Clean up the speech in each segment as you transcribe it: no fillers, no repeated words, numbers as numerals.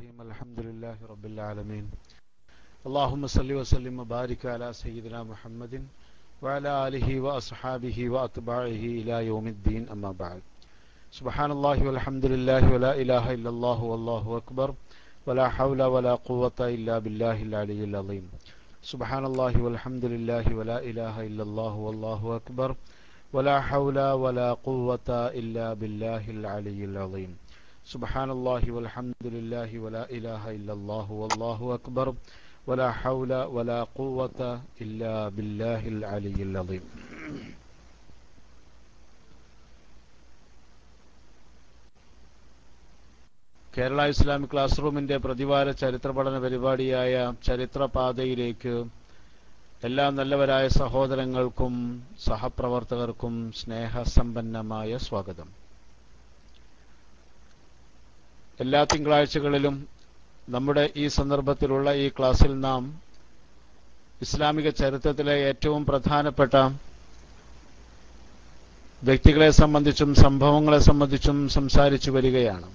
الرحيم الحمد لله رب العالمين اللهم صل وسلم وبارك على سيدنا محمد وعلى آله وأصحابه وأتباعه إلى يوم الدين أما بعد سبحان الله والحمد لله ولا إله إلا الله والله أكبر ولا حول ولا قوة إلا بالله العلي العظيم سبحان الله والحمد لله ولا إله إلا الله والله أكبر ولا حول ولا قوة إلا بالله العلي العظيم سبحان الله والحمد لله ولا إله إلا الله والله أكبر ولا حول ولا قوة إلا بالله العلي العظيم Kerala Islamic class റൂമിന്റെ പ്രതിവാര ചരിത്ര പഠന പരിപാടിയായ ചരിത്രപാതയിലേക്ക് എല്ലാ നല്ലവരായ സഹോദരങ്ങൾക്കും സഹപ്രവർത്തകർക്കും സ്നേഹസമ്പന്നമായ സ്വാഗതം. എല്ലാ തിങ്കളാഴ്ചകളിലും നമ്മുടെ ഈ സന്ദർഭത്തിലുള്ള ഈ ക്ലാസ്സിൽ നാം ഇസ്ലാമിക ചരിത്രത്തിലെ ഏറ്റവും പ്രധാനപ്പെട്ട വ്യക്തികളെ സംബന്ധിച്ചും സംഭവങ്ങളെ സംബന്ധിച്ചും സംസാരിച്ചു വരികയാണ്.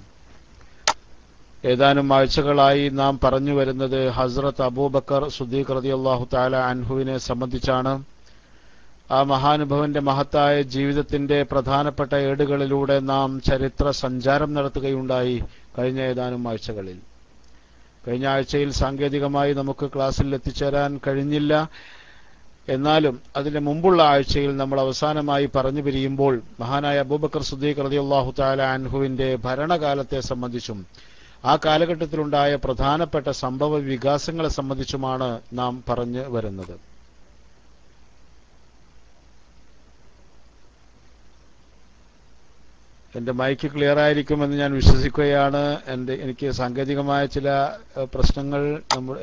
ഏതാനും ആഴ്ചകളായി നാം പറഞ്ഞു വരുന്നത് ഹസ്രത്ത് അബൂബക്കർ സിദ്ദീഖ് റളിയല്ലാഹു തആല അൻഹുവിനെ സംബന്ധിച്ചാണ്. ആ മഹാനുഭവന്റെ മഹത്തായ ജീവിതത്തിന്റെ പ്രധാനപ്പെട്ട ഏടുകളിലൂടെ നാം ചരിത്ര സഞ്ചാരം നടത്തുകയുണ്ടായി കഴിഞ്ഞ ഏതാനും ആഴ്ചകളിൽ. കഴിഞ്ഞ ആഴ്ചയിൽ സാങ്കേതികമായി നമുക്ക് ക്ലാസ്സിൽ എത്തിച്ചേരാൻ കഴിഞ്ഞില്ല. എന്നാലും അതിന് മുമ്പുള്ള ആഴ്ചയിൽ നമ്മൾ അവസാനമായി പറഞ്ഞു പിരിയുമ്പോൾ മഹാനായ അബൂബക്കർ സിദ്ദീഖ് റളിയല്ലാഹു തആല അൻഹുവിന്റെ ഭരണകാലത്തെ സംബന്ധിച്ചും ആ കാലഘട്ടത്തിലുണ്ടായ പ്രധാനപ്പെട്ട സംഭവ വികാസങ്ങളെ സംബന്ധിച്ചുമാണ് നാം പറഞ്ഞു വരുന്നത്. എന്റെ മൈക്ക് ക്ലിയർ ആയിരിക്കുമെന്ന് ഞാൻ വിശ്വസിക്കുകയാണ്. എനിക്ക് സാങ്കേതികമായ ചില പ്രശ്നങ്ങൾ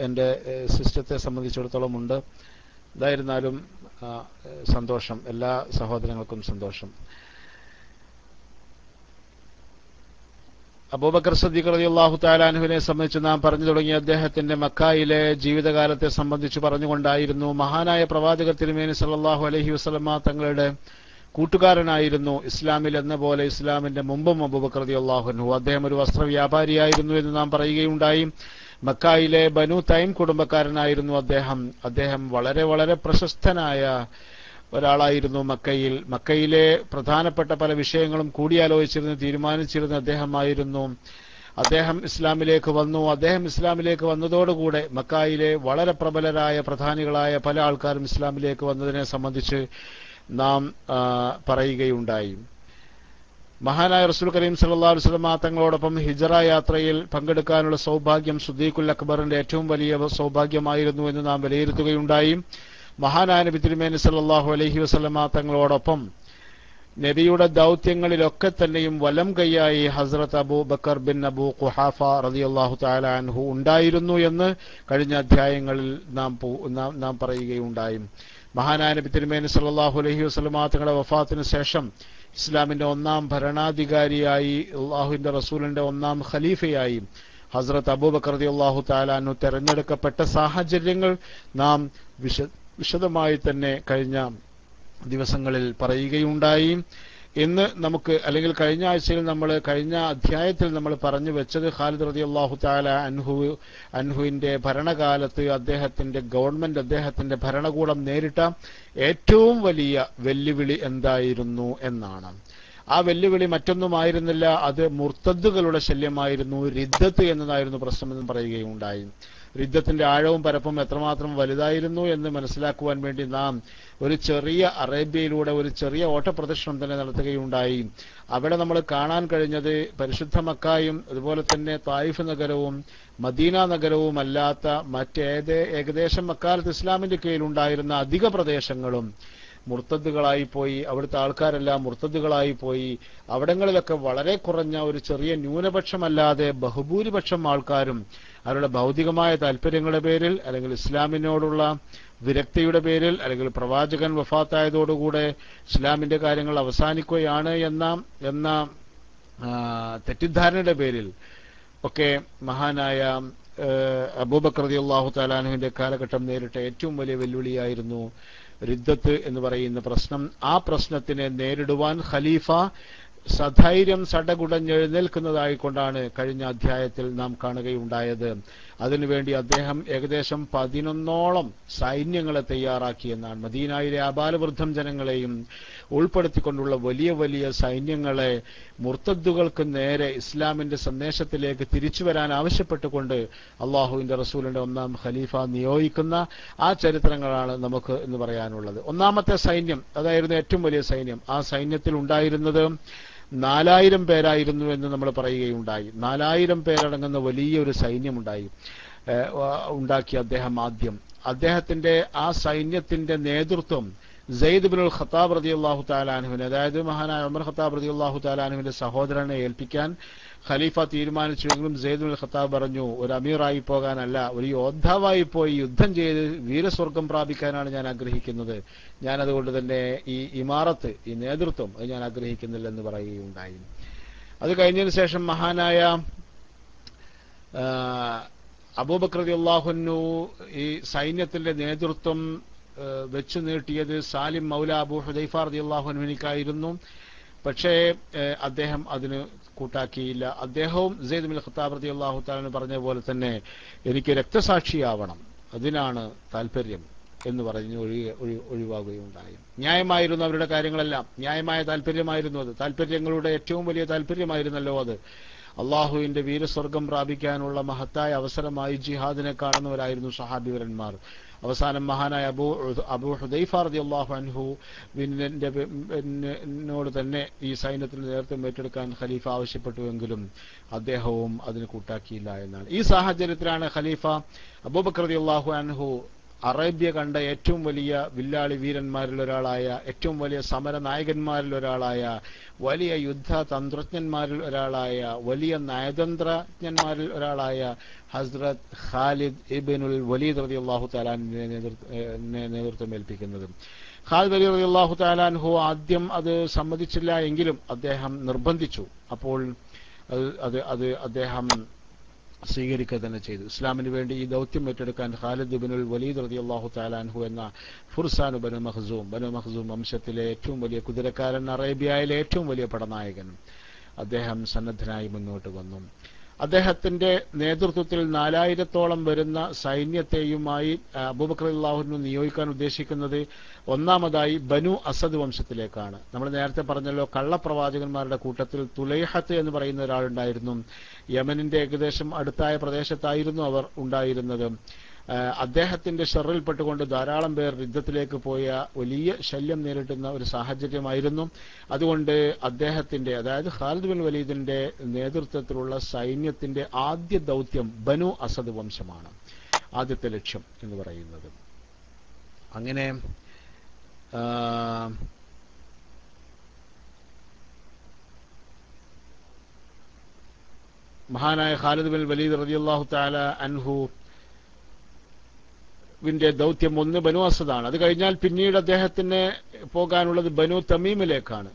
എന്റെ സിസ്റ്റത്തെ സംബന്ധിച്ചിടത്തോളം ഉണ്ട്. എന്തായിരുന്നാലും സന്തോഷം, എല്ലാ സഹോദരങ്ങൾക്കും സന്തോഷം. അബൂബക്കർ സിദ്ദീഖ് റളിയല്ലാഹു തആല അൻഹുവിനെ സംബന്ധിച്ച് നാം പറഞ്ഞു തുടങ്ങിയ അദ്ദേഹത്തിന്റെ മക്കായിലെ ജീവിതകാലത്തെ സംബന്ധിച്ച് പറഞ്ഞുകൊണ്ടായിരുന്നു. മഹാനായ പ്രവാചകർ തിരുമേനി സല്ലല്ലാഹു അലൈഹി വസല്ലമ തങ്ങളുടെ കൂട്ടുകാരനായിരുന്നു. ഇസ്ലാമിൽ എന്ന പോലെ ഇസ്ലാമിന്റെ മുമ്പും അബൂബക്കർ റളിയല്ലാഹു അൻഹു അദ്ദേഹം ഒരു വസ്ത്രവ്യാപാരിയായിരുന്നു എന്ന് നാം പറയുകയുണ്ടായി. മക്കായിലെ ബനു തൈം കുടുംബക്കാരനായിരുന്നു അദ്ദേഹം വളരെ വളരെ പ്രശസ്തനായ ഒരാളായിരുന്നു. മക്കയിലെ പ്രധാനപ്പെട്ട പല വിഷയങ്ങളും കൂടിയാലോചിച്ചിരുന്ന് തീരുമാനിച്ചിരുന്ന അദ്ദേഹം ഇസ്ലാമിലേക്ക് വന്നു. ഇസ്ലാമിലേക്ക് വന്നതോടുകൂടെ മക്കായിലെ വളരെ പ്രബലരായ പ്രധാനികളായ പല ആൾക്കാരും ഇസ്ലാമിലേക്ക് വന്നതിനെ സംബന്ധിച്ച് നാം പറയുകയുണ്ടായി. മഹാനായ റസൂൽ കരീം സല്ലല്ലാഹു അലൈഹി വസല്ലം തങ്ങളോടൊപ്പം ഹിജ്റ യാത്രയിൽ പങ്കെടുക്കാനുള്ള സൗഭാഗ്യം സിദ്ദീഖുൽ അക്ബറിന്റെ ഏറ്റവും വലിയ സൗഭാഗ്യമായിരുന്നു എന്ന് നാം വിലയിരുത്തുകയുണ്ടായി. മഹാനായ നബി തിരുമേനി സല്ലല്ലാഹു അലൈഹി വസല്ലം തങ്ങളോടൊപ്പം നബിയുടെ ദൗത്യങ്ങളിലൊക്കെ തന്നെയും വലം കൈയായി ഹസ്രത്ത് അബൂബക്കർ ബിൻ അബൂ ഖുഹാഫ റളിയല്ലാഹു തആല അൻഹു ഉണ്ടായിരുന്നു എന്ന് കഴിഞ്ഞ അധ്യായങ്ങളിൽ നാം പറയുകയുണ്ടായി. മഹാനായ നബി തിരുമേനി സല്ലല്ലാഹു അലൈഹി വസല്ലം തങ്ങളുടെ വഫാത്തിന് ശേഷം ഇസ്ലാമിന്റെ ഒന്നാം ഭരണാധികാരിയായി അല്ലാഹുവിന്റെ റസൂലിന്റെ ഒന്നാം ഖലീഫയായി ഹസ്രത്ത് അബൂബക്കർ റളിയല്ലാഹു തആല അൻഹു തെരഞ്ഞെടുക്കപ്പെട്ട സാഹചര്യങ്ങൾ നാം വിശദമായി തന്നെ കഴിഞ്ഞ ദിവസങ്ങളിൽ പറയുകയുണ്ടായി. ഇന്ന് നമുക്ക് കഴിഞ്ഞ ആഴ്ചയിൽ കഴിഞ്ഞ അധ്യായത്തിൽ നമ്മൾ പറഞ്ഞു വെച്ചത് ഖാലിദ് റളിയല്ലാഹു തആല അൻഹുവിന്റെ ഭരണകാലത്ത് അദ്ദേഹത്തിന്റെ ഗവൺമെന്റ് അദ്ദേഹത്തിന്റെ ഭരണകൂടം നേരിട്ട ഏറ്റവും വലിയ വെല്ലുവിളി എന്തായിരുന്നു എന്നാണ്. ആ വെല്ലുവിളി മറ്റൊന്നുമായിരുന്നില്ല, അത് മുർത്തദ്ദുകളുടെ ശല്യമായിരുന്നു. റിദ്ദത്ത് എന്നതായിരുന്നു പ്രശ്നമെന്ന് പറയുകയുണ്ടായി. റിദ്ദത്തിന്റെ ആഴവും പരപ്പും എത്രമാത്രം വലുതായിരുന്നു എന്ന് മനസ്സിലാക്കുവാൻ വേണ്ടി നാം അറേബ്യയിലൂടെ ഒരു ചെറിയ ഓട്ടപ്രദർശനം തന്നെ നടത്തുകയുണ്ടായി. അവിടെ നമ്മൾ കാണാൻ കഴിഞ്ഞത് പരിശുദ്ധ മക്കായും അതുപോലെ തന്നെ തായിഫ് നഗരവും മദീന നഗരവും അല്ലാത്ത ഏകദേശം അക്കാലത്ത് ഇസ്ലാമിന്റെ കീഴിലുണ്ടായിരുന്ന അധിക പ്രദേശങ്ങളും മുർത്തദ്ദുകളായി പോയി. അവിടുത്തെ ആൾക്കാരെല്ലാം മുർത്തദ്ദുകളായി പോയി. അവിടങ്ങളിലൊക്കെ വളരെ കുറഞ്ഞ ഒരു ചെറിയ ന്യൂനപക്ഷമല്ലാതെ ബഹുഭൂരിപക്ഷം ആൾക്കാരും അവരുടെ ഭൗതികമായ താല്പര്യങ്ങളുടെ പേരിൽ അല്ലെങ്കിൽ ഇസ്ലാമിനോടുള്ള വിരക്തിയുടെ പേരിൽ അല്ലെങ്കിൽ പ്രവാചകൻ വഫാത്തായതോടുകൂടെ ഇസ്ലാമിന്റെ കാര്യങ്ങൾ അവസാനിക്കുകയാണ് എന്ന തെറ്റിദ്ധാരണയുടെ പേരിൽ ഒക്കെ മഹാനായ അബൂബക്കർ റളിയല്ലാഹു തആല അൻഹുവിന്റെ കാലഘട്ടം നേരിട്ട ഏറ്റവും വലിയ വെല്ലുവിളിയായിരുന്നു റിദ്ദത്ത് എന്ന് പറയുന്ന പ്രശ്നം. ആ പ്രശ്നത്തിനെ നേരിടുവാൻ ഖലീഫ സധൈര്യം സടകുടഞ്ഞെഴുന്നേൽക്കുന്നതായിക്കൊണ്ടാണ് കഴിഞ്ഞ അധ്യായത്തിൽ നാം കാണുകയുണ്ടായത്. അതിനുവേണ്ടി അദ്ദേഹം ഏകദേശം 11ഓളം സൈന്യങ്ങളെ തയ്യാറാക്കിയെന്നാണ്. മദീനയിലെ ആബാലവൃദ്ധം ജനങ്ങളെയും ഉൾപ്പെടുത്തിക്കൊണ്ടുള്ള വലിയ വലിയ സൈന്യങ്ങളെ മുർത്തദ്ദുകൾക്ക് നേരെ ഇസ്ലാമിന്റെ സന്ദേശത്തിലേക്ക് തിരിച്ചു വരാൻ ആവശ്യപ്പെട്ടുകൊണ്ട് അള്ളാഹുവിന്റെ റസൂലിന്റെ ഒന്നാം ഖലീഫ നിയോഗിക്കുന്ന ആ ചരിത്രങ്ങളാണ് നമുക്ക് എന്ന് പറയാനുള്ളത്. ഒന്നാമത്തെ സൈന്യം അതായിരുന്നു ഏറ്റവും വലിയ സൈന്യം. ആ സൈന്യത്തിൽ ഉണ്ടായിരുന്നത് 4000 പേരായിരുന്നു എന്ന് നമ്മൾ പറയുകയുണ്ടായി. 4000 പേരടങ്ങുന്ന വലിയൊരു സൈന്യമുണ്ടായി ഉണ്ടാക്കി അദ്ദേഹം ആദ്യം. അദ്ദേഹത്തിന്റെ ആ സൈന്യത്തിന്റെ നേതൃത്വം സെയ്ദ് ഇബ്നുൽ ഖത്താബ് റളിയല്ലാഹു തആല അൻഹുവിനെ, അതായത് മഹാനായ ഉമർ ഖത്താബ് റളിയല്ലാഹു തആല അൻഹുവിന്റെ സഹോദരനെ ഏൽപ്പിക്കാൻ ഖലീഫ തീരുമാനിച്ചുവെങ്കിലും സെയ്ദ് ഇബ്നുൽ ഖത്താബ് പറഞ്ഞു, ഒരു അമീറായി പോകാനല്ല, ഒരു യോദ്ധാവായി പോയി യുദ്ധം ചെയ്ത് വീരസ്വർഗം പ്രാപിക്കാനാണ് ഞാൻ ആഗ്രഹിക്കുന്നത്. ഞാൻ അതുകൊണ്ട് തന്നെ ഈ ഇമാറത്ത്, ഈ നേതൃത്വം അത് ഞാൻ ആഗ്രഹിക്കുന്നില്ലെന്ന് പറയുകയുണ്ടായി. അത് കഴിഞ്ഞതിന് ശേഷം മഹാനായ അബൂബക്കർ റളിയല്ലാഹു അൻഹു ഈ സൈന്യത്തിന്റെ നേതൃത്വം വെച്ചു നീട്ടിയത് സാലിം മൗല അബൂ ഹുദൈഫ റളിയല്ലാഹു അൻഹുവിനായിരുന്നു. പക്ഷേ അദ്ദേഹം അതിന് കൂട്ടാക്കിയില്ല. അദ്ദേഹവും സെയ്ദ് ഇബ്നുൽ ഖത്താബ് റളിയല്ലാഹു തആല പറഞ്ഞ പോലെ തന്നെ എനിക്ക് രക്തസാക്ഷിയാവണം, അതിനാണ് താല്പര്യം എന്ന് പറഞ്ഞ് ഒഴിവാകുകയുണ്ടായി. ന്യായമായിരുന്നു അവരുടെ കാര്യങ്ങളെല്ലാം, ന്യായമായ താല്പര്യമായിരുന്നു അത്. താല്പര്യങ്ങളുടെ ഏറ്റവും വലിയ താല്പര്യമായിരുന്നല്ലോ അത്. അള്ളാഹുവിന്റെ വീരസ്വർഗം പ്രാപിക്കാനുള്ള മഹത്തായ അവസരമായി ജിഹാദിനെ കാണുന്നവരായിരുന്നു സഹാബിവരന്മാർ. അവസാനം മഹാനായ അബൂ ഹുദൈഫ റളിയല്ലാഹു അൻഹു നോട് തന്നെ ഈ സൈന്യത്തിന് നേതൃത്വം ഏറ്റെടുക്കാൻ ഖലീഫ ആവശ്യപ്പെട്ടുവെങ്കിലും അദ്ദേഹവും അതിന് കൂട്ടാക്കിയില്ല എന്നാണ്. ഈ സാഹചര്യത്തിലാണ് ഖലീഫ അബൂബക്കർ റളിയല്ലാഹു അൻഹു അറേബ്യ കണ്ട ഏറ്റവും വലിയ വില്ലാളി വീരന്മാരിൽ ഒരാളായ, ഏറ്റവും വലിയ സമര നായകന്മാരിൽ ഒരാളായ, വലിയ യുദ്ധ തന്ത്രജ്ഞന്മാരിൽ ഒരാളായ, വലിയ നയതന്ത്രജ്ഞന്മാരിൽ ഒരാളായ ഹസ്രത്ത് ഖാലിദ് ഇബ്നുൽ വലീദ് റളിയല്ലാഹു തആല നേതൃത്വം ഏൽപ്പിക്കുന്നത്. ഖാലിദ് റളിയല്ലാഹു തആല അൻഹു ആദ്യം അത് സമ്മതിച്ചില്ല എങ്കിലും അദ്ദേഹം നിർബന്ധിച്ചു. അപ്പോൾ അത് അദ്ദേഹം സ്വീകരിക്കുക തന്നെ ചെയ്തു. ഇസ്ലാമിന് വേണ്ടി ഈ ദൗത്യം ഏറ്റെടുക്കാൻ ഖാലിദ് ഇബ്നുൽ വലീദ് റളിയല്ലാഹു തആല അൻഹു എന്ന ഫുർസാൻ ബനു മഖ്സൂം വംശത്തിലെ ഏറ്റവും വലിയ കുതിരക്കാരൻ, അറേബ്യയിലെ ഏറ്റവും വലിയ പടനായകൻ, അദ്ദേഹം സന്നദ്ധനായി മുന്നോട്ട് വന്നു. അദ്ദേഹത്തിന്റെ നേതൃത്വത്തിൽ 4000ഓളം വരുന്ന സൈന്യത്തെയുമായി അബൂബക്കർ റളിയല്ലാഹു അൻഹു നിയോഗിക്കാൻ ഉദ്ദേശിക്കുന്നത് ഒന്നാമതായി ബനു അസദ് വംശത്തിലേക്കാണ്. നമ്മൾ നേരത്തെ പറഞ്ഞല്ലോ, കള്ളപ്രവാചകന്മാരുടെ കൂട്ടത്തിൽ തുലൈഹത്ത് എന്ന് പറയുന്ന ഒരാളുണ്ടായിരുന്നു. യമനിന്റെ ഏകദേശം അടുത്തായ പ്രദേശത്തായിരുന്നു അവർ ഉണ്ടായിരുന്നത്. അദ്ദേഹത്തിന്റെ ഷറിൽപ്പെട്ടുകൊണ്ട് ധാരാളം പേർ യുദ്ധത്തിലേക്ക് പോയ വലിയ ശല്യം നേരിടുന്ന ഒരു സാഹചര്യമായിരുന്നു. അതുകൊണ്ട് അദ്ദേഹത്തിന്റെ, അതായത് ഖാലിദ് ബിൻ വലീദിന്റെ നേതൃത്വത്തിലുള്ള സൈന്യത്തിന്റെ ആദ്യ ദൗത്യം ബനു അസദ് വംശമാണ്, ആദ്യത്തെ ലക്ഷ്യം എന്ന് പറയുന്നത്. അങ്ങനെ മഹാനായ ഖാലിദ് ബിൻ വലീദ് റളിയല്ലാഹു തആല അൻഹു വിന്റെ ദൗത്യം ഒന്ന് ബനു അസദാണ്. അത് കഴിഞ്ഞാൽ പിന്നീട് അദ്ദേഹത്തിന് പോകാനുള്ളത് ബനു തമീമിലേക്കാണ്.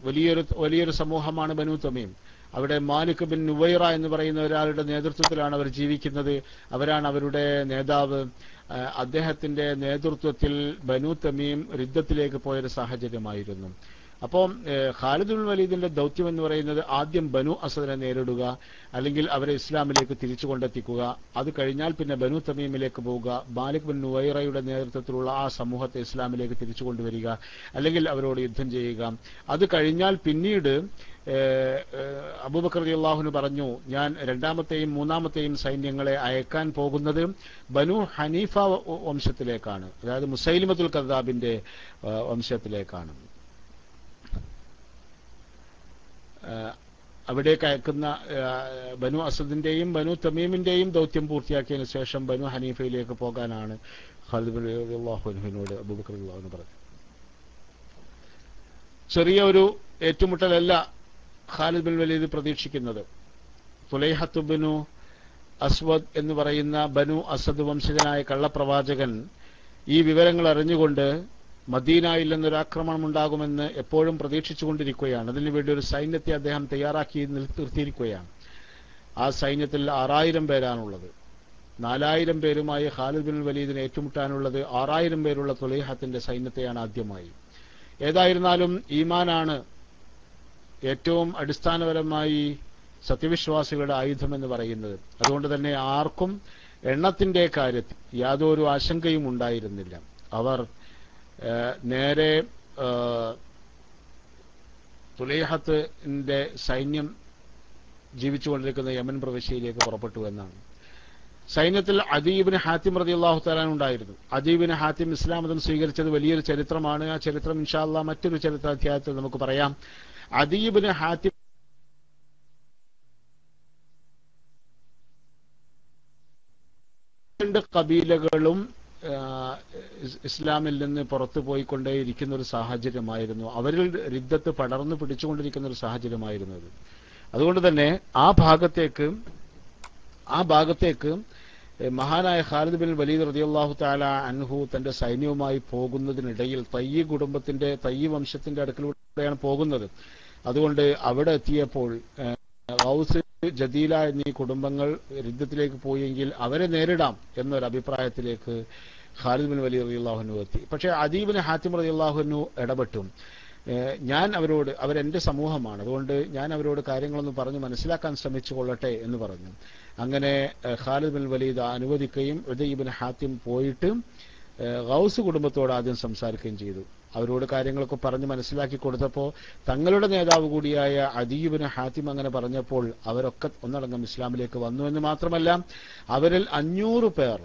വലിയൊരു സമൂഹമാണ് ബനു തമീം. അവിടെ മാലിക് ബിൻ നുവൈറ എന്ന് പറയുന്ന ഒരാളുടെ നേതൃത്വത്തിലാണ് അവർ ജീവിക്കുന്നത്. അവരാണ് അവരുടെ നേതാവ്. അദ്ദേഹത്തിന്റെ നേതൃത്വത്തിൽ ബനു തമീം യുദ്ധത്തിലേക്ക് പോയൊരു സാഹചര്യമായിരുന്നു. അപ്പോൾ ഖാലിദ് ബിൻ വലീദിന്റെ ദൗത്യം എന്ന് പറയുന്നത് ആദ്യം ബനു അസദിനെ നേരിടുക, അല്ലെങ്കിൽ അവരെ ഇസ്ലാമിലേക്ക് തിരിച്ചു കൊണ്ടെത്തിക്കുക. അത് കഴിഞ്ഞാൽ പിന്നെ ബനു തമീമിലേക്ക് പോവുക, മാലിക് ബിൻ നുവൈറയുടെ നേതൃത്വത്തിലുള്ള ആ സമൂഹത്തെ ഇസ്ലാമിലേക്ക് തിരിച്ചു കൊണ്ടുവരിക, അല്ലെങ്കിൽ അവരോട് യുദ്ധം ചെയ്യുക. അത് കഴിഞ്ഞാൽ പിന്നീട് അബൂബക്കർ റളിയല്ലാഹു അൻഹു പറഞ്ഞു, ഞാൻ രണ്ടാമത്തെയും മൂന്നാമത്തെയും സൈന്യങ്ങളെ അയക്കാൻ പോകുന്നത് ബനു ഹനീഫ വംശത്തിലേക്കാണ്, അതായത് മുസൈലിമത്തുൽ കദ്ദാബിന്റെ വംശത്തിലേക്കാണ്. അവിടേക്ക് അയക്കുന്ന ബനു അസദിന്റെയും ബനു തമീമിന്റെയും ദൗത്യം പൂർത്തിയാക്കിയതിനു ശേഷം ബനു ഹനീഫയിലേക്ക് പോകാനാണ് ഖാലിദ് റളിയല്ലാഹു അൻഹുവിനോട് അബൂബക്കർ റളിയല്ലാഹു അൻഹു പറഞ്ഞത്. ചെറിയ ഒരു ഏറ്റുമുട്ടലല്ല ഖാലിദ് ബിൻ വലീദ് പ്രതീക്ഷിക്കുന്നത്. തുലൈഹത്ത് ബിനു അസ്വദ് എന്ന് പറയുന്ന ബനു അസദ് വംശജനായ കള്ളപ്രവാചകൻ ഈ വിവരങ്ങൾ അറിഞ്ഞുകൊണ്ട് മദീനയിൽ നിന്നൊരാക്രമണം ഉണ്ടാകുമെന്ന് എപ്പോഴും പ്രതീക്ഷിച്ചുകൊണ്ടിരിക്കുകയാണ്. അതിനുവേണ്ടി ഒരു സൈന്യത്തെ അദ്ദേഹം തയ്യാറാക്കി നിർത്തിയിരിക്കുകയാണ്. ആ സൈന്യത്തിൽ 6000 പേരാണുള്ളത്. 4000 പേരുമായി ഖാലിദ് ബിൻ വലീദിനെ ഏറ്റുമുട്ടാനുള്ളത് 6000 പേരുള്ള തുലൈഹത്തിന്റെ സൈന്യത്തെയാണ് ആദ്യമായി. ഏതായിരുന്നാലും ഈമാനാണ് ഏറ്റവും അടിസ്ഥാനപരമായി സത്യവിശ്വാസികളുടെ ആയുധം എന്ന് പറയുന്നത്. അതുകൊണ്ട് തന്നെ ആർക്കും എണ്ണത്തിന്റെ കാര്യത്തിൽ യാതൊരു ആശങ്കയും ഉണ്ടായിരുന്നില്ല. അവർ നേരെ തുലൈഹത്തിന്റെ സൈന്യം ജീവിച്ചുകൊണ്ടിരിക്കുന്ന യമൻ പ്രവിശ്യയിലേക്ക് പുറപ്പെട്ടു എന്നാണ്. സൈന്യത്തിൽ അദീ ഇബ്നു ഹാത്തിം റളിയല്ലാഹു തആല ഉണ്ടായിരുന്നു. അദീ ഇബ്നു ഹാത്തിം ഇസ്ലാം മതം സ്വീകരിച്ചത് വലിയൊരു ചരിത്രമാണ്. ആ ചരിത്രം ഇൻഷാ അല്ലാഹ് മറ്റൊരു ചരിത്ര അധ്യായത്തിൽ നമുക്ക് പറയാം. അദീ ഇബ്നു ഹാത്തിം രണ്ട് കബീലകളും ഇസ്ലാമിൽ നിന്ന് പുറത്തു പോയിക്കൊണ്ടേയിരിക്കുന്ന ഒരു സാഹചര്യമായിരുന്നു. അവരിൽ റിദ്ദത്ത് പടർന്നു പിടിച്ചുകൊണ്ടിരിക്കുന്ന ഒരു സാഹചര്യമായിരുന്നു അത്. അതുകൊണ്ട് തന്നെ ആ ഭാഗത്തേക്ക് മഹാനായ ഖാലിദ് ബിൻ വലീദ് റളിയല്ലാഹു തആല അൻഹു തന്റെ സൈന്യവുമായി പോകുന്നതിനിടയിൽ തയ്യ് കുടുംബത്തിന്റെ തയ്യ് വംശത്തിന്റെ അടുക്കലൂടെയാണ് പോകുന്നത്. അതുകൊണ്ട് അവിടെ എത്തിയപ്പോൾ ഔസ് ജദീല എന്നീ കുടുംബങ്ങൾ യുദ്ധത്തിലേക്ക് പോയെങ്കിൽ അവരെ നേരിടാം എന്നൊരു അഭിപ്രായത്തിലേക്ക് ഖാലിദ് ബിൻ വലീദ് റളിയല്ലാഹു അൻഹു എത്തി. പക്ഷേ അദീ ഇബ്നു ഹാത്തിം റളിയല്ലാഹു അൻഹു ഇടപെട്ടു. ഞാൻ അവരോട്, അവരെന്റെ സമൂഹമാണ്, അതുകൊണ്ട് ഞാൻ അവരോട് കാര്യങ്ങളൊന്ന് പറഞ്ഞ് മനസ്സിലാക്കാൻ ശ്രമിച്ചു കൊള്ളട്ടെ എന്ന് പറഞ്ഞു. അങ്ങനെ ഖാലിദ് ബിൻ വലീദ് അനുവദിക്കുകയും അദീ ഇബ്നു ഹാത്തിം പോയിട്ട് ഗൗസ് കുടുംബത്തോട് ആദ്യം സംസാരിക്കുകയും ചെയ്തു. അവരോട് കാര്യങ്ങളൊക്കെ പറഞ്ഞ് മനസ്സിലാക്കി കൊടുത്തപ്പോൾ തങ്ങളുടെ നേതാവ് കൂടിയായ അദീ ഇബ്നു ഹാത്തിം അങ്ങനെ പറഞ്ഞപ്പോൾ അവരൊക്കെ ഒന്നടങ്കം ഇസ്ലാമിലേക്ക് വന്നു എന്ന് മാത്രമല്ല അവരിൽ 500 പേർ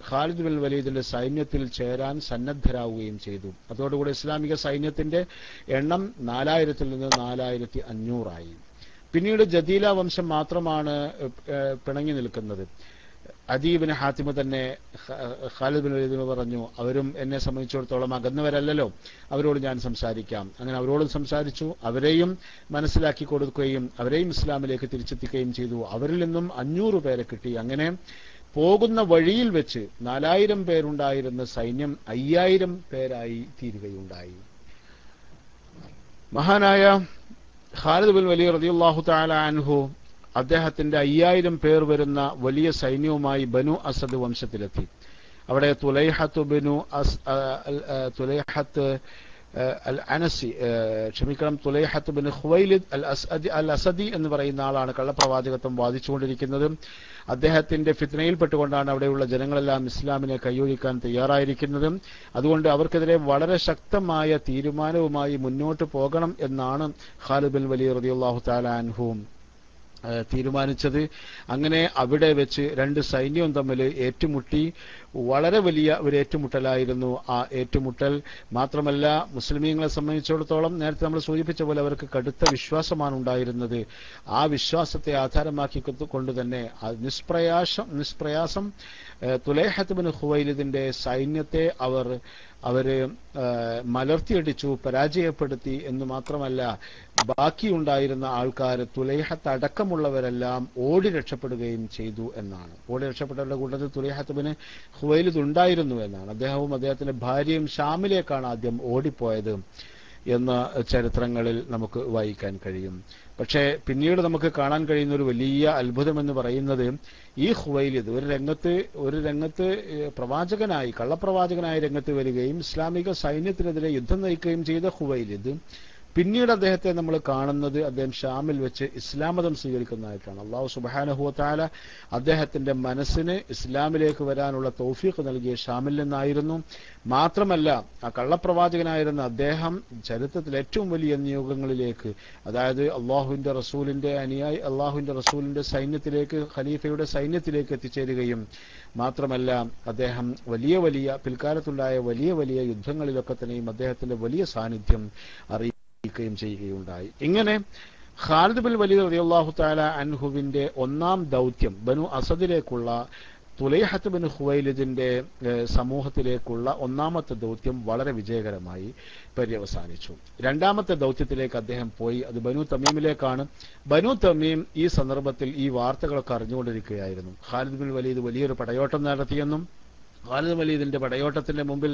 ഖാലിദ് ബിൻ വലീദിന്റെ സൈന്യത്തിൽ ചേരാൻ സന്നദ്ധരാവുകയും ചെയ്തു. അതോടുകൂടി ഇസ്ലാമിക സൈന്യത്തിന്റെ എണ്ണം 4000-ൽ നിന്ന് 4500 ആയി. പിന്നീട് ജദീല വംശം മാത്രമാണ് പിണങ്ങി നിൽക്കുന്നത്. അദീ ഇബ്നു ഹാത്തിം തന്നെ ഖാലിദ് ബിൻ വലീദിന് പറഞ്ഞു, അവരും എന്നെ സംബന്ധിച്ചിടത്തോളം അകന്നവരല്ലല്ലോ, അവരോട് ഞാൻ സംസാരിക്കാം. അങ്ങനെ അവരോടും സംസാരിച്ചു. അവരെയും മനസ്സിലാക്കി കൊടുക്കുകയും അവരെയും ഇസ്ലാമിലേക്ക് തിരിച്ചെത്തിക്കുകയും ചെയ്തു. അവരിൽ നിന്നും 500 പേരെ കിട്ടി. അങ്ങനെ പോകുന്ന വഴിയിൽ വെച്ച് 4000 പേരുണ്ടായിരുന്ന സൈന്യം 5000 പേരായി തീരുകയുണ്ടായി. മഹാനായ ഖാലിദ് ബിൻ വലീദ് റളിയല്ലാഹു തആല അൻഹു അദ്ദേഹത്തിന്റെ 5000 പേർ വരുന്ന വലിയ സൈന്യവുമായി ബനു അസദ് വംശത്തിലെത്തി. അവിടെ തുലൈഹത്ത് ബിൻ ഖുവൈലിദ് അൽ അസദി എന്ന് പറയുന്ന ആളാണ് കള്ളപ്രവാചകത്വം വാദിച്ചുകൊണ്ടിരിക്കുന്നത്. അദ്ദേഹത്തിന്റെ ഫിത്നയിൽപ്പെട്ടുകൊണ്ടാണ് അവിടെയുള്ള ജനങ്ങളെല്ലാം ഇസ്ലാമിനെ കൈയൊഴിക്കാൻ തയ്യാറായിരിക്കുന്നത്. അതുകൊണ്ട് അവർക്കെതിരെ വളരെ ശക്തമായ തീരുമാനവുമായി മുന്നോട്ട് പോകണം എന്നാണ് ഖാലിദ് ബിൻ വലീദ് റളിയല്ലാഹു തആല അൻഹു തീരുമാനിച്ചത്. അങ്ങനെ അവിടെ വെച്ച് രണ്ട് സൈന്യവും തമ്മിൽ ഏറ്റുമുട്ടി. വളരെ വലിയ ഒരു ഏറ്റുമുട്ടലായിരുന്നു ആ ഏറ്റുമുട്ടൽ. മാത്രമല്ല മുസ്ലിമീങ്ങളെ സംബന്ധിച്ചിടത്തോളം നേരത്തെ നമ്മൾ സൂചിപ്പിച്ച പോലെ അവർക്ക് കടുത്ത വിശ്വാസമാണ് ഉണ്ടായിരുന്നത്. ആ വിശ്വാസത്തെ ആധാരമാക്കി കൊണ്ട് തന്നെ നിഷ്പ്രയാസം തുലൈഹത്ത് ബിൻ ഖുവൈലിദിന്റെ സൈന്യത്തെ അവര് മലർത്തിയടിച്ചു, പരാജയപ്പെടുത്തി എന്ന് മാത്രമല്ല ബാക്കിയുണ്ടായിരുന്ന ആൾക്കാർ തുലൈഹത്ത് അടക്കമുള്ളവരെല്ലാം ഓടി രക്ഷപ്പെടുകയും ചെയ്തു എന്നാണ്. ഓടി രക്ഷപ്പെട്ടവരുടെ കൂട്ടത്തിൽ തുലൈഹത്ത് ബിൻ ഖുവൈലിദ് ഉണ്ടായിരുന്നു എന്നാണ്. അദ്ദേഹവും അദ്ദേഹത്തിന്റെ ഭാര്യയും ഷാമിലേക്കാണ് ആദ്യം ഓടിപ്പോയത് എന്ന ചരിത്രങ്ങളിൽ നമുക്ക് വായിക്കാൻ കഴിയും. പക്ഷേ പിന്നീട് നമുക്ക് കാണാൻ കഴിയുന്ന ഒരു വലിയ അത്ഭുതം എന്ന് പറയുന്നത് ഈ ഖുവൈലിദ് ഒരു രംഗത്ത് പ്രവാചകനായി, കള്ളപ്രവാചകനായി രംഗത്ത് വരികയും ഇസ്ലാമിക സൈന്യത്തിനെതിരെ യുദ്ധം നയിക്കുകയും ചെയ്ത ഖുവൈലിദ് പിന്നീട് അദ്ദേഹത്തെ നമ്മൾ കാണുന്നത് അദ്ദേഹം ഷാമിൽ വെച്ച് ഇസ്ലാം മതം സ്വീകരിക്കുന്നതായിട്ടാണ്. അല്ലാഹു സുബ്ഹാനഹു വ തആല അദ്ദേഹത്തിന്റെ മനസ്സിന് ഇസ്ലാമിലേക്ക് വരാനുള്ള തൗഫീഖ് നൽകിയ ഷാമിൽ നിന്നായിരുന്നു. മാത്രമല്ല ആ കള്ളപ്രവാചകനായിരുന്ന അദ്ദേഹം ചരിത്രത്തിൽ ഏറ്റവും വലിയ നിയോഗങ്ങളിലേക്ക്, അതായത് അള്ളാഹുവിന്റെ റസൂലിന്റെ അനുയായി അള്ളാഹുവിന്റെ റസൂലിന്റെ സൈന്യത്തിലേക്ക്, ഖലീഫയുടെ സൈന്യത്തിലേക്ക് എത്തിച്ചേരുകയും മാത്രമല്ല അദ്ദേഹം വലിയ പിൽക്കാലത്തുണ്ടായ വലിയ യുദ്ധങ്ങളിലൊക്കെ തന്നെയും അദ്ദേഹത്തിന്റെ വലിയ സാന്നിധ്യം അറിയിക്കുകയും ചെയ്യുകയുണ്ടായി. ഇങ്ങനെ ഖാലിദ് ബിൻ വലീദ് റളിയല്ലാഹു തആല അൻഹുവിന്റെ ഒന്നാം ദൗത്യം ബനു അസദിലേക്കുള്ള തുലൈഹത്ത് ബിൻ ഖുവൈലിദിന്റെ സമൂഹത്തിലേക്കുള്ള ഒന്നാമത്തെ ദൗത്യം വളരെ വിജയകരമായി പര്യവസാനിച്ചു. രണ്ടാമത്തെ ദൗത്യത്തിലേക്ക് അദ്ദേഹം പോയി. അത് ബനു തമീമിലേക്കാണ്. ബനു തമീം ഈ സന്ദർഭത്തിൽ ഈ വാർത്തകളൊക്കെ അറിഞ്ഞുകൊണ്ടിരിക്കുകയായിരുന്നു. ഖാലിദ് ബിൻ വലീദ് വലിയൊരു പടയോട്ടം നടത്തിയെന്നും ഖാലിദ് വലീദിന്റെ പടയോട്ടത്തിന്റെ മുമ്പിൽ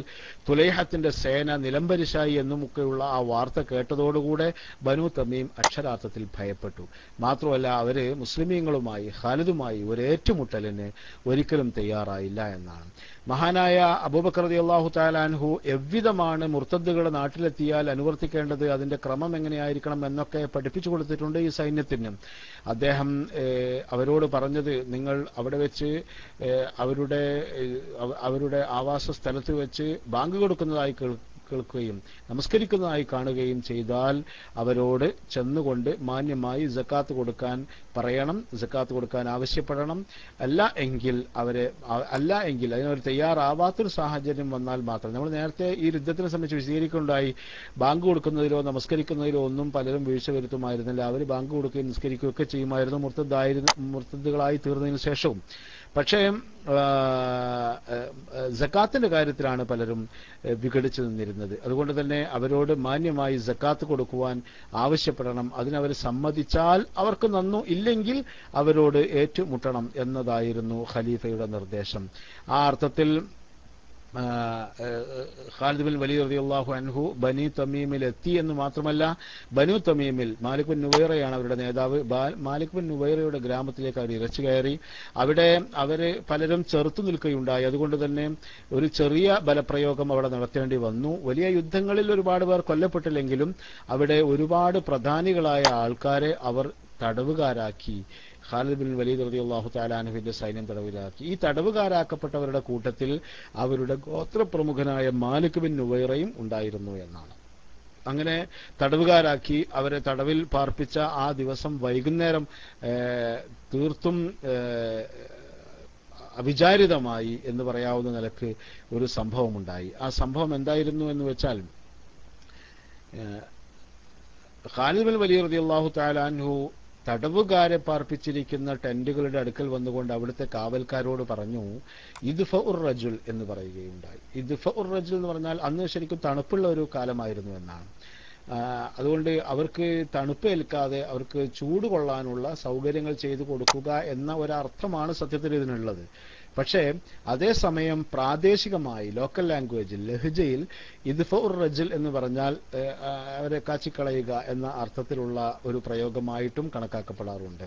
തുലൈഹത്തിന്റെ സേന നിലംപരിശായി എന്നുമൊക്കെയുള്ള ആ വാർത്ത കേട്ടതോടുകൂടെ ബനു തമീം അക്ഷരാർത്ഥത്തിൽ ഭയപ്പെട്ടു. മാത്രമല്ല അവര് മുസ്ലിമീങ്ങളുമായി ഖാലിദുമായി ഒരു ഏറ്റുമുട്ടലിന് ഒരിക്കലും തയ്യാറായില്ല എന്നാണ്. മഹാനായ അബൂബക്കർ റളിയല്ലാഹു തആല അൻഹു എவ்விதമാണ് മുർത്തദ്ദുകളുടെ നാട്ടിലെത്തിയാൽ അനുവർത്തിക്കേണ്ടത്, അതിന്റെ ക്രമം എങ്ങനെയായിരിക്കണം എന്നൊക്കെ പഠിപ്പിച്ചു കൊടുത്തിട്ടുണ്ട് ഈ സൈന്യത്തിന്. അദ്ദേഹം അവരോട് പറഞ്ഞത്, നിങ്ങൾ അവിടെ വെച്ച് അവരുടെ ആവാസ സ്ഥലത്ത് വെച്ച് ബാങ്ക് കൊടുക്കുന്നതായി കേൾക്കുകയും നമസ്കരിക്കുന്നതായി കാണുകയും ചെയ്താൽ അവരോട് ചെന്നുകൊണ്ട് മാന്യമായി സക്കാത്ത് കൊടുക്കാൻ പറയണം, സക്കാത്ത് കൊടുക്കാൻ ആവശ്യപ്പെടണം. അല്ല എങ്കിൽ അതിനൊരു തയ്യാറാവാത്തൊരു സാഹചര്യം വന്നാൽ മാത്രം. നമ്മൾ നേരത്തെ ഈ യുദ്ധത്തിനെ സംബന്ധിച്ച് വിശദീകരിക്കുകയുണ്ടായി. ബാങ്ക് കൊടുക്കുന്നതിലോ നമസ്കരിക്കുന്നതിലോ ഒന്നും പലരും വീഴ്ച വരുത്തുമായിരുന്നില്ല. അവർ ബാങ്ക് കൊടുക്കുകയും നിസ്കരിക്കുകയൊക്കെ ചെയ്യുമായിരുന്നു മുർത്തദ്ദുകളായി തീർന്നതിന് ശേഷവും. പക്ഷേ സക്കാത്തിന്റെ കാര്യത്തിലാണ് പലരും വിഘടിച്ചു നിന്നിരുന്നത്. അതുകൊണ്ട് തന്നെ അവരോട് മാന്യമായി സക്കാത്ത് കൊടുക്കുവാൻ ആവശ്യപ്പെടണം. അതിനവർ സമ്മതിച്ചാൽ അവർക്ക് നന്നു, ഇല്ലെങ്കിൽ അവരോട് ഏറ്റുമുട്ടണം എന്നതായിരുന്നു ഖലീഫയുടെ നിർദ്ദേശം. ആ അർത്ഥത്തിൽ ഖാലിദ് ബിൻ വലീദ് റളിയല്ലാഹു അൻഹു ബനി തമീമിൽ എത്തി എന്ന് മാത്രമല്ല, ബനു തമീമിൽ മാലിക് ബിൻ നുവൈറയാണ് അവരുടെ നേതാവ്. മാലിക് ബിൻ നുവൈറയുടെ ഗ്രാമത്തിലേക്ക് അവർ ഇരച്ചു കയറി. അവിടെ അവര് പലരും ചെറുത്തു നിൽക്കുകയുണ്ടായി. അതുകൊണ്ട് തന്നെ ഒരു ചെറിയ ബലപ്രയോഗം അവിടെ നടത്തേണ്ടി വന്നു. വലിയ യുദ്ധങ്ങളിൽ ഒരുപാട് പേർ കൊല്ലപ്പെട്ടില്ലെങ്കിലും അവിടെ ഒരുപാട് പ്രധാനികളായ ആൾക്കാരെ അവർ തടവുകാരാക്കി. ഖാലിദ് ബിൻ വലീദ് റളിയല്ലാഹു തആല അൻഹുവിന്റെ സൈന്യം തടവിലാക്കി. ഈ തടവുകാരാക്കപ്പെട്ടവരുടെ കൂട്ടത്തിൽ അവരുടെ ഗോത്രപ്രമുഖനായ മാലിക് ബിൻ നുവൈറയും ഉണ്ടായിരുന്നു എന്നാണ്. അങ്ങനെ തടവുകാരാക്കി അവരെ തടവിൽ പാർപ്പിച്ച ആ ദിവസം വൈകുന്നേരം തീർത്തും അവിചാരിതമായി എന്ന് പറയാവുന്ന നിലക്ക് ഒരു സംഭവമുണ്ടായി. ആ സംഭവം എന്തായിരുന്നു എന്ന് വെച്ചാൽ, ഖാലിദ് ബിൻ വലീദ് റളിയല്ലാഹു തആല അൻഹു തടവുകാരെ പാർപ്പിച്ചിരിക്കുന്ന ടെന്റുകളുടെ അടുക്കൽ വന്നുകൊണ്ട് അവിടുത്തെ കാവൽക്കാരോട് പറഞ്ഞു, ഇദ്ഫഉർ റജുൽ എന്ന് പറയുകയുണ്ടായി. ഇദ്ഫഉർ റജുൽ എന്ന് പറഞ്ഞാൽ അന്ന് ശരിക്കും തണുപ്പുള്ള ഒരു കാലമായിരുന്നു എന്നാണ്. അതുകൊണ്ട് അവർക്ക് തണുപ്പേൽക്കാതെ അവർക്ക് ചൂട് കൊള്ളാനുള്ള സൗകര്യങ്ങൾ ചെയ്തു കൊടുക്കുക എന്ന ഒരർത്ഥമാണ് സത്യത്തിൽ ഇതിനുള്ളത്. പക്ഷേ അതേസമയം പ്രാദേശികമായി ലോക്കൽ ലാംഗ്വേജിൽ ലഹ്ജയിൽ ഇദ്ഫഉർ റജുൽ എന്ന് പറഞ്ഞാൽ അവരെ കാച്ചിക്കളയുക എന്ന അർത്ഥത്തിലുള്ള ഒരു പ്രയോഗമായിട്ടും കണക്കാക്കപ്പെടാറുണ്ട്.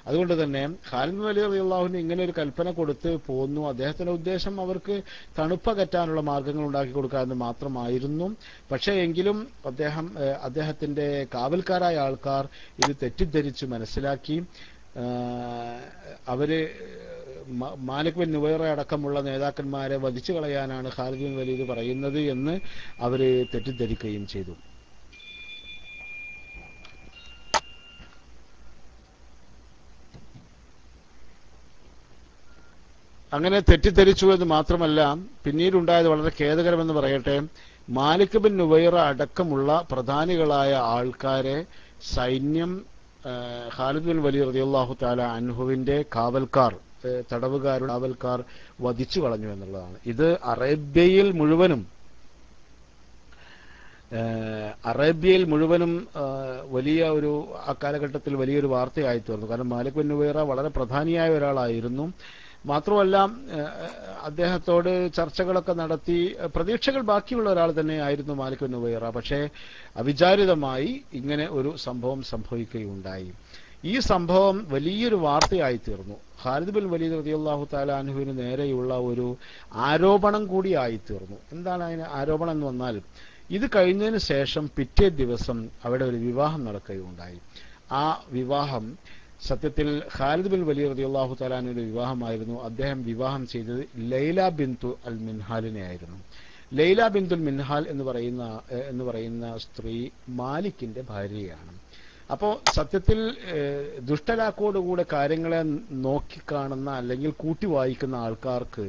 അതുകൊണ്ട് തന്നെ ഖാലിദ് ബിൻ വലീദ് റളിയല്ലാഹുവിന് ഇങ്ങനെ ഒരു കൽപ്പന കൊടുത്ത് പോന്നു. അദ്ദേഹത്തിന്റെ ഉദ്ദേശം അവർക്ക് തണുപ്പകറ്റാനുള്ള മാർഗങ്ങൾ ഉണ്ടാക്കി കൊടുക്കുക എന്ന് മാത്രമായിരുന്നു. പക്ഷേ എങ്കിലും അദ്ദേഹത്തിന്റെ കാവൽക്കാരായ ആൾക്കാർ ഇത് തെറ്റിദ്ധരിച്ച് മനസ്സിലാക്കി. അവര് മാലിക് ബിൻ നുവൈറ അടക്കമുള്ള നേതാക്കന്മാരെ വധിച്ചു കളയാനാണ് ഖാലിദ് ബിൻ വലീദ് പറയുന്നത് എന്ന് അവര് തെറ്റിദ്ധരിക്കുകയും ചെയ്തു. അങ്ങനെ തെറ്റിദ്ധരിച്ചു എന്ന് മാത്രമല്ല, പിന്നീടുണ്ടായത് വളരെ ഖേദകരമെന്ന് പറയട്ടെ, മാലിക് ബിൻ നുവൈറ അടക്കമുള്ള പ്രധാനികളായ ആൾക്കാരെ സൈന്യം ഖാലിദ് ബിൻ വലീദ് റളിയല്ലാഹു തആല അൻഹുവിന്റെ കാവൽക്കാർ വധിച്ചു കളഞ്ഞു എന്നുള്ളതാണ്. ഇത് അറേബ്യയിൽ മുഴുവനും വലിയ ഒരു അക്കാലഘട്ടത്തിൽ വലിയൊരു വാർത്തയായി തീർന്നു. കാരണം മാലിക് ബിൻ നുവൈറ വളരെ പ്രധാനിയായ ഒരാളായിരുന്നു. മാത്രമല്ല അദ്ദേഹത്തോട് ചർച്ചകളൊക്കെ നടത്തി പ്രതീക്ഷകൾ ബാക്കിയുള്ള ഒരാൾ തന്നെയായിരുന്നു മാലിക് ബിൻ നുവൈറ. പക്ഷേ അവിചാരിതമായി ഇങ്ങനെ ഒരു സംഭവം സംഭവിക്കുകയുണ്ടായി. ഈ സംഭവം വലിയൊരു വാർത്തയായി തീർന്നു. ഖാലിദ് ബിൻ വലീദ് റളിയല്ലാഹു തആല അൻഹുവിന് നേരെയുള്ള ഒരു ആരോപണം കൂടിയായി തീർന്നു. എന്താണ് അതിന് ആരോപണം എന്ന് വന്നാൽ, ഇത് കഴിഞ്ഞതിന് ശേഷം പിറ്റേ ദിവസം അവിടെ ഒരു വിവാഹം നടക്കുകയുണ്ടായി. ആ വിവാഹം സത്യത്തിൽ ഖാലിദ് ബിൻ വലീദ് റളിയല്ലാഹു തആല അൻഹുവിന്റെ വിവാഹമായിരുന്നു. അദ്ദേഹം വിവാഹം ചെയ്തത് ലൈല ബിന്തു അൽ മിൻഹാലിനെ ആയിരുന്നു. ലൈല ബിന്തുൽ മിൻഹാൽ എന്ന് പറയുന്ന സ്ത്രീ മാലിക്കിന്റെ ഭാര്യയാണ്. അപ്പോ സത്യത്തിൽ ദുഷ്ടലാക്കോടുകൂടെ കാര്യങ്ങളെ നോക്കിക്കാണുന്ന അല്ലെങ്കിൽ കൂട്ടി വായിക്കുന്ന ആൾക്കാർക്ക്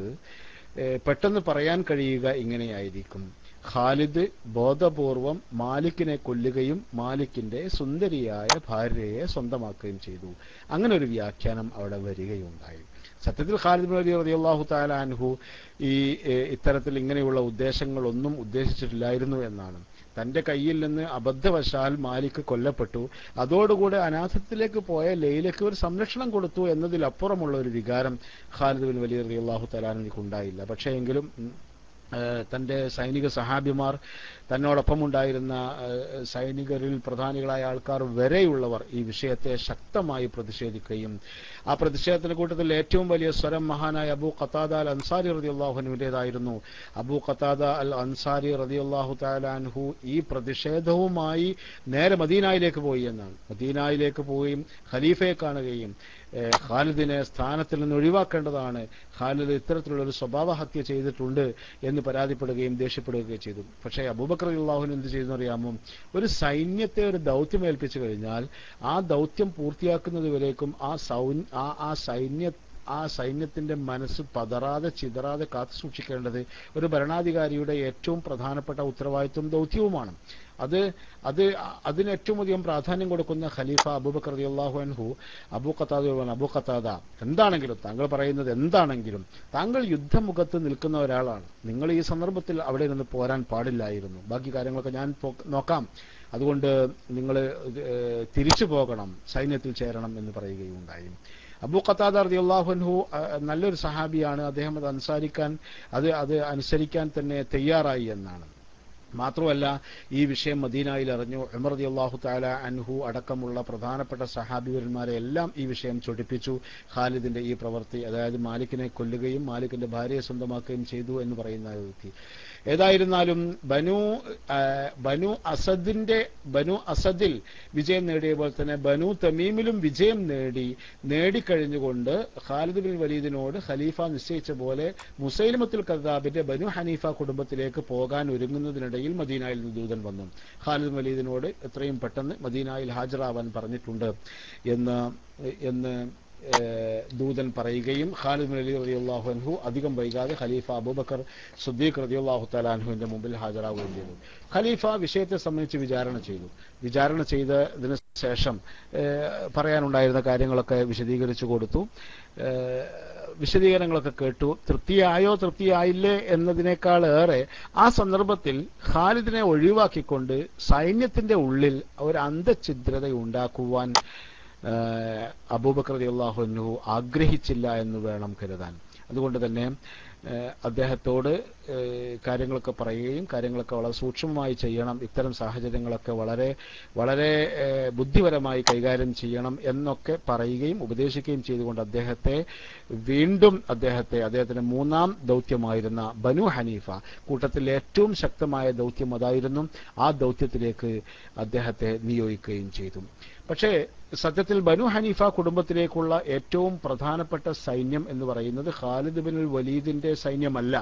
പെട്ടെന്ന് പറയാൻ കഴിയുക ഇങ്ങനെയായിരിക്കും: ഖാലിദ് ബോധപൂർവം മാലിക്കിനെ കൊല്ലുകയും മാലിക്കിന്റെ സുന്ദരിയായ ഭാര്യയെ സ്വന്തമാക്കുകയും ചെയ്തു. അങ്ങനെ ഒരു വ്യാഖ്യാനം അവിടെ വരികയുണ്ടായി. സത്യത്തിൽ ഖാലിദ് ബിൻ വലീദ് റളിയല്ലാഹു തആല അൻഹു ഇത്തരത്തിൽ ഇങ്ങനെയുള്ള ഉദ്ദേശങ്ങളൊന്നും ഉദ്ദേശിച്ചിട്ടില്ലായിരുന്നു എന്നാണ്. തന്റെ കയ്യിൽ നിന്ന് അബദ്ധവശാൽ മാലിക് കൊല്ലപ്പെട്ടു. അതോടുകൂടെ അനാഥത്തിലേക്ക് പോയ ലൈലയ്ക്ക് ഒരു സംരക്ഷണം കൊടുത്തു എന്നതിലപ്പുറമുള്ള ഒരു വികാരം ഖാലിദ് ബിൻ വലീദ് റളിയല്ലാഹു തആല അൻഹു ഉണ്ടായില്ല. പക്ഷേ എങ്കിലും തന്റെ സൈനിക സഹാബിമാർ, തന്നോടൊപ്പം ഉണ്ടായിരുന്ന സൈനികരിൽ പ്രധാനികളായ ആൾക്കാർ വരെയുള്ളവർ ഈ വിഷയത്തെ ശക്തമായി പ്രതിഷേധിക്കുകയും ആ പ്രതിഷേധത്തിന്റെ കൂട്ടത്തിൽ ഏറ്റവും വലിയ സ്വരം മഹാനായ അബൂ ഖതാദ അൽ അൻസാരി റളിയല്ലാഹു അൻഹുവിന്റേതായിരുന്നു. അബൂ ഖതാദ അൽ അൻസാരി റളിയല്ലാഹു തആല അൻഹു ഈ പ്രതിഷേധവുമായി നേരെ മദീനയിലേക്ക് പോയി എന്നാണ്. മദീനയിലേക്ക് പോയി ഖലീഫയെ കാണുകയും ഖാലിദിനെ സ്ഥാനത്തിൽ നിന്ന് ഒഴിവാക്കേണ്ടതാണ്, ഖാലിദ് ഇത്തരത്തിലുള്ള ഒരു സ്വഭാവ ഹത്യ ചെയ്തിട്ടുണ്ട് എന്ന് പരാതിപ്പെടുകയും ദേഷ്യപ്പെടുകയും ചെയ്തു. പക്ഷേ അബൂബക്കർ റളിയല്ലാഹു അൻഹു എന്ത് ചെയ്യുന്നു അറിയാമോ? ഒരു സൈന്യത്തെ ഒരു ദൗത്യം ഏൽപ്പിച്ചു കഴിഞ്ഞാൽ ആ ദൗത്യം പൂർത്തിയാക്കുന്നത് വരേക്കും ആ സൈന്യത്തിന്റെ മനസ്സ് പതറാതെ ചിതറാതെ കാത്തു സൂക്ഷിക്കേണ്ടത് ഒരു ഭരണാധികാരിയുടെ ഏറ്റവും പ്രധാനപ്പെട്ട ഉത്തരവാദിത്വം ദൗത്യവുമാണ്. അതിന് ഏറ്റവും അധികം പ്രാധാന്യം കൊടുക്കുന്ന ഖലീഫ അബൂബക്കർ റളിയല്ലാഹു അൻഹു അബൂ ഖതാദ, എന്താണെങ്കിലും താങ്കൾ പറയുന്നത് എന്താണെങ്കിലും താങ്കൾ യുദ്ധമുഖത്ത് നിൽക്കുന്ന ഒരാളാണ്. നിങ്ങൾ ഈ സന്ദർഭത്തിൽ അവിടെ നിന്ന് പോരാൻ പാടില്ലായിരുന്നു. ബാക്കി കാര്യങ്ങളൊക്കെ ഞാൻ നോക്കാം. അതുകൊണ്ട് നിങ്ങൾ തിരിച്ചു പോകണം, സൈന്യത്തിൽ ചേരണം എന്ന് പറയുകയുണ്ടായി. അബൂ ഖതാദ റളിയല്ലാഹു അൻഹു നല്ലൊരു സഹാബിയാണ്. അദ്ദേഹം അത് അനുസരിക്കാൻ തന്നെ തയ്യാറായി എന്നാണ്. മാത്രമല്ല ഈ വിഷയം മദീനയിൽ അറിഞ്ഞു. ഉമർ റളിയല്ലാഹു തആല അൻഹു അടക്കമുള്ള പ്രധാനപ്പെട്ട സഹാബിവരന്മാരെ എല്ലാം ഈ വിഷയം ചൊടിപ്പിച്ചു. ഖാലിദിന്റെ ഈ പ്രവൃത്തി, അതായത് മാലിക്കിനെ കൊല്ലുകയും മാലിക്കിന്റെ ഭാര്യയെ സ്വന്തമാക്കുകയും ചെയ്തു എന്ന് പറയുന്ന വ്യക്തി. ഏതായിരുന്നാലും ബനു അസദിൽ വിജയം നേടിയ പോലെ തന്നെ ബനു തമീമിലും വിജയം നേടിക്കഴിഞ്ഞുകൊണ്ട് ഖാലിദ് ബിൻ വലീദിനോട് ഖലീഫ നിശ്ചയിച്ച പോലെ മുസൈലിമത്തുൽ കദ്ദാബിന്റെ ബനു ഹനീഫ കുടുംബത്തിലേക്ക് പോകാൻ ഒരുങ്ങുന്നതിനിടയിൽ മദീനയിൽ നിന്ന് ദൂതൻ വന്നു. ഖാലിദ് ബിൻ വലീദിനോട് എത്രയും പെട്ടെന്ന് മദീനയിൽ ഹാജരാവാൻ പറഞ്ഞിട്ടുണ്ട് എന്ന് ദൂതൻ പറയുകയും ഖാലിദ് ബിൻ വലീദ് റളിയല്ലാഹു അൻഹു അധികം വൈകാതെ ഖലീഫ അബൂബക്കർ സിദ്ദീഖ് റളിയല്ലാഹു തആല അൻഹുവിന്റെ മുമ്പിൽ ഹാജരാവുകയും ചെയ്തു. ഖലീഫ വിഷയത്തെ സംബന്ധിച്ച് വിചാരണ ചെയ്തതിനു ശേഷം പറയാനുണ്ടായിരുന്ന കാര്യങ്ങളൊക്കെ വിശദീകരിച്ചു കൊടുത്തു. വിശദീകരണങ്ങളൊക്കെ കേട്ടു. തൃപ്തിയായില്ലേ എന്നതിനേക്കാൾ ഏറെ ആ സന്ദർഭത്തിൽ ഖാലിദിനെ ഒഴിവാക്കിക്കൊണ്ട് സൈന്യത്തിന്റെ ഉള്ളിൽ ഒരു അന്തഛിദ്രത ഉണ്ടാക്കുവാൻ അബൂബക്കർ റളിയല്ലാഹു അൻഹു ആഗ്രഹിച്ചില്ല എന്ന് വേണം കരുതാൻ. അതുകൊണ്ട് തന്നെ അദ്ദേഹത്തോട് കാര്യങ്ങളൊക്കെ പറയുകയും കാര്യങ്ങളൊക്കെ വളരെ സൂക്ഷ്മമായി ചെയ്യണം, ഇത്തരം സാഹചര്യങ്ങളൊക്കെ വളരെ വളരെ ബുദ്ധിപരമായി കൈകാര്യം ചെയ്യണം എന്നൊക്കെ പറയുകയും ഉപദേശിക്കുകയും ചെയ്തുകൊണ്ട് അദ്ദേഹത്തിന്റെ മൂന്നാം ദൗത്യമായിരുന്ന ബനു ഹനീഫ കൂട്ടത്തിൽ ഏറ്റവും ശക്തമായ ദൗത്യം അതായിരുന്നു. ആ ദൗത്യത്തിലേക്ക് അദ്ദേഹത്തെ നിയോഗിക്കുകയും ചെയ്തു. പക്ഷേ സത്യത്തിൽ ബനു ഹനീഫ കുടുംബത്തിലേക്കുള്ള ഏറ്റവും പ്രധാനപ്പെട്ട സൈന്യം എന്ന് പറയുന്നത് ഖാലിദ് ബിൻ വലീദിന്റെ സൈന്യമല്ല.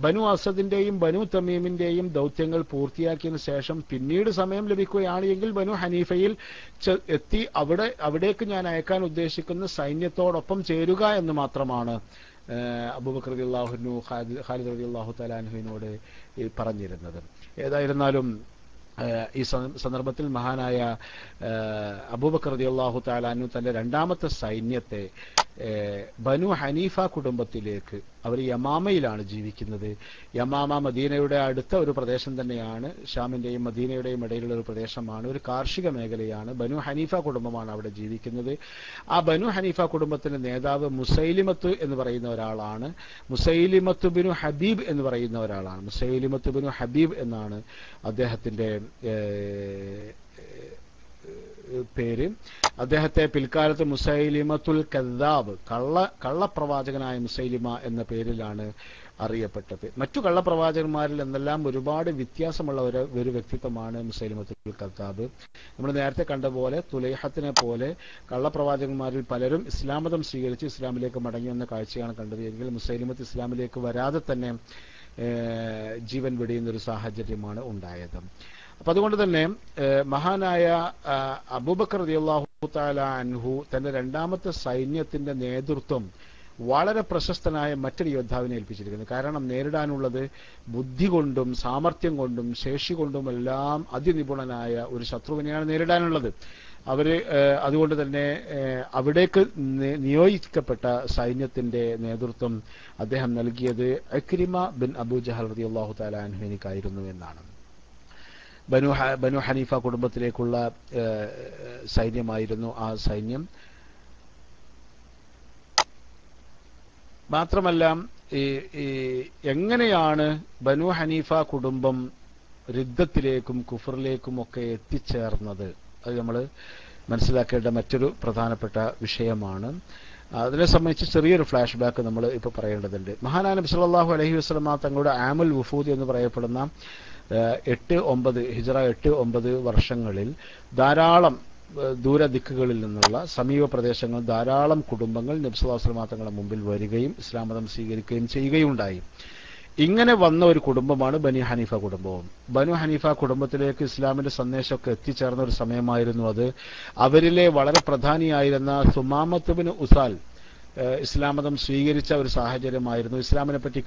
ബനു അസദിന്റെയും ബനു തമീമിന്റെയും ദൗത്യങ്ങൾ പൂർത്തിയാക്കിയതിനു ശേഷം പിന്നീട് സമയം ലഭിക്കുകയാണ് എങ്കിൽ ബനു ഹനീഫയിൽ എത്തി അവിടേക്ക് ഞാൻ അയക്കാൻ ഉദ്ദേശിക്കുന്ന സൈന്യത്തോടൊപ്പം ചേരുക എന്ന് മാത്രമാണ് അബൂബക്കർ റളിയല്ലാഹു അൻഹു ഖാലിദ് റളിയല്ലാഹു തആല അൻഹുവിനോട് പറഞ്ഞിരുന്നത്. ഏതായിരുന്നാലും ഈ സന്ദർഭത്തിൽ മഹാനായ അബൂബക്കർ റളിയല്ലാഹു തആല അൻഹു തന്റെ രണ്ടാമത്തെ സൈന്യത്തെ ബനു ഹനീഫ കുടുംബത്തിലേക്ക്, അവർ യമാമയിലാണ് ജീവിക്കുന്നത്. യമാമ മദീനയുടെ അടുത്ത ഒരു പ്രദേശം തന്നെയാണ്. ഷാമിന്റെയും മദീനയുടെയും ഇടയിലുള്ള ഒരു പ്രദേശമാണ്, ഒരു കാർഷിക മേഖലയാണ്. ബനു ഹനീഫ കുടുംബമാണ് അവിടെ ജീവിക്കുന്നത്. ആ ബനു ഹനീഫ കുടുംബത്തിന്റെ നേതാവ് മുസൈലിമത്ത് എന്ന് പറയുന്ന ഒരാളാണ്. മുസൈലിമത്ത് ബിനു ഹബീബ് എന്ന് പറയുന്ന ഒരാളാണ്. മുസൈലിമത്ത് ബിനു ഹബീബ് എന്നാണ് അദ്ദേഹത്തിന്റെ പേര്. അദ്ദേഹത്തെ പിൽക്കാലത്ത് മുസൈലിമത്തുൽ കദ്ദാബ്, കള്ളപ്രവാചകനായ മുസൈലിമ എന്ന പേരിലാണ് അറിയപ്പെട്ടത്. മറ്റു കള്ളപ്രവാചകന്മാരിൽ എന്നെല്ലാം ഒരുപാട് വ്യത്യാസമുള്ള ഒരു വ്യക്തിത്വമാണ് മുസൈലിമത്തുൽ കദ്ദാബ്. നമ്മൾ നേരത്തെ കണ്ട പോലെ തുലൈഹത്തിനെ പോലെ കള്ളപ്രവാചകന്മാരിൽ പലരും ഇസ്ലാം മതം സ്വീകരിച്ച് ഇസ്ലാമിലേക്ക് മടങ്ങി വന്ന കാഴ്ചയാണ് കണ്ടത്. എങ്കിൽ മുസൈലിമത്ത് ഇസ്ലാമിലേക്ക് വരാതെ തന്നെ ജീവൻ വെടിയുന്നൊരു സാഹചര്യമാണ് ഉണ്ടായത്. അപ്പൊ അതുകൊണ്ട് തന്നെ മഹാനായ അബൂബക്കർ റളിയല്ലാഹു തആല അൻഹു തന്റെ രണ്ടാമത്തെ സൈന്യത്തിന്റെ നേതൃത്വം വളരെ പ്രശസ്തനായ മറ്റൊരു യോദ്ധാവിനെ ഏൽപ്പിച്ചിരിക്കുന്നു. കാരണം നേരിടാനുള്ളത് ബുദ്ധി കൊണ്ടും സാമർഥ്യം കൊണ്ടും ശേഷി കൊണ്ടുമെല്ലാം അതിനിപുണനായ ഒരു ശത്രുവിനെയാണ് നേരിടാനുള്ളത്. അതുകൊണ്ട് തന്നെ അവിടേക്ക് നിയോഗിക്കപ്പെട്ട സൈന്യത്തിന്റെ നേതൃത്വം അദ്ദേഹം നൽകിയത് ഇക്രിമ ബിൻ അബൂ ജഹൽ റളിയല്ലാഹു തആല അൻഹുവിനായിരുന്നു എന്നാണ്. ബനു ഹനീഫ കുടുംബത്തിലേക്കുള്ള സൈന്യമായിരുന്നു ആ സൈന്യം. മാത്രമല്ല എങ്ങനെയാണ് ബനു ഹനീഫ കുടുംബം റിദ്ദത്തിലേക്കും കുഫറിലേക്കും ഒക്കെ എത്തിച്ചേർന്നത്, അത് നമ്മൾ മനസ്സിലാക്കേണ്ട മറ്റൊരു പ്രധാനപ്പെട്ട വിഷയമാണ്. അതിനെ സംബന്ധിച്ച് ചെറിയൊരു ഫ്ലാഷ് ബാക്ക് നമ്മൾ ഇപ്പോൾ പറയേണ്ടതുണ്ട്. മഹാനായ നബി സല്ലല്ലാഹു അലൈഹി വസല്ലമ തങ്ങളുടെ ആമുൽ വുഫൂദ് എന്ന് പറയപ്പെടുന്ന 8-9 ഹിജ്റ 8-9 വർഷങ്ങളിൽ ധാരാളം ദൂരദിക്കുകളിൽ നിന്നുള്ള സമീപ പ്രദേശങ്ങൾ ധാരാളം കുടുംബങ്ങൾ നബി സല്ലല്ലാഹു അലൈഹി വസല്ലമ തങ്ങളുടെ മുമ്പിൽ വരികയും ഇസ്ലാം മതം സ്വീകരിക്കുകയും ചെയ്യുകയുണ്ടായി. ഇങ്ങനെ വന്ന ഒരു കുടുംബമാണ് ബനി ഹനീഫ കുടുംബവും. ബനു ഹനീഫ കുടുംബത്തിലേക്ക് ഇസ്ലാമിന്റെ സന്ദേശമൊക്കെ എത്തിച്ചേർന്ന ഒരു സമയമായിരുന്നു അത്. അവരിലെ വളരെ പ്രധാനിയായിരുന്ന സുമാമത്ത് ബിൻ ഉസാൽ ഇസ്ലാം മതം സ്വീകരിച്ച ഒരു സാഹചര്യമായിരുന്നു. ഇസ്ലാമിനെ പറ്റി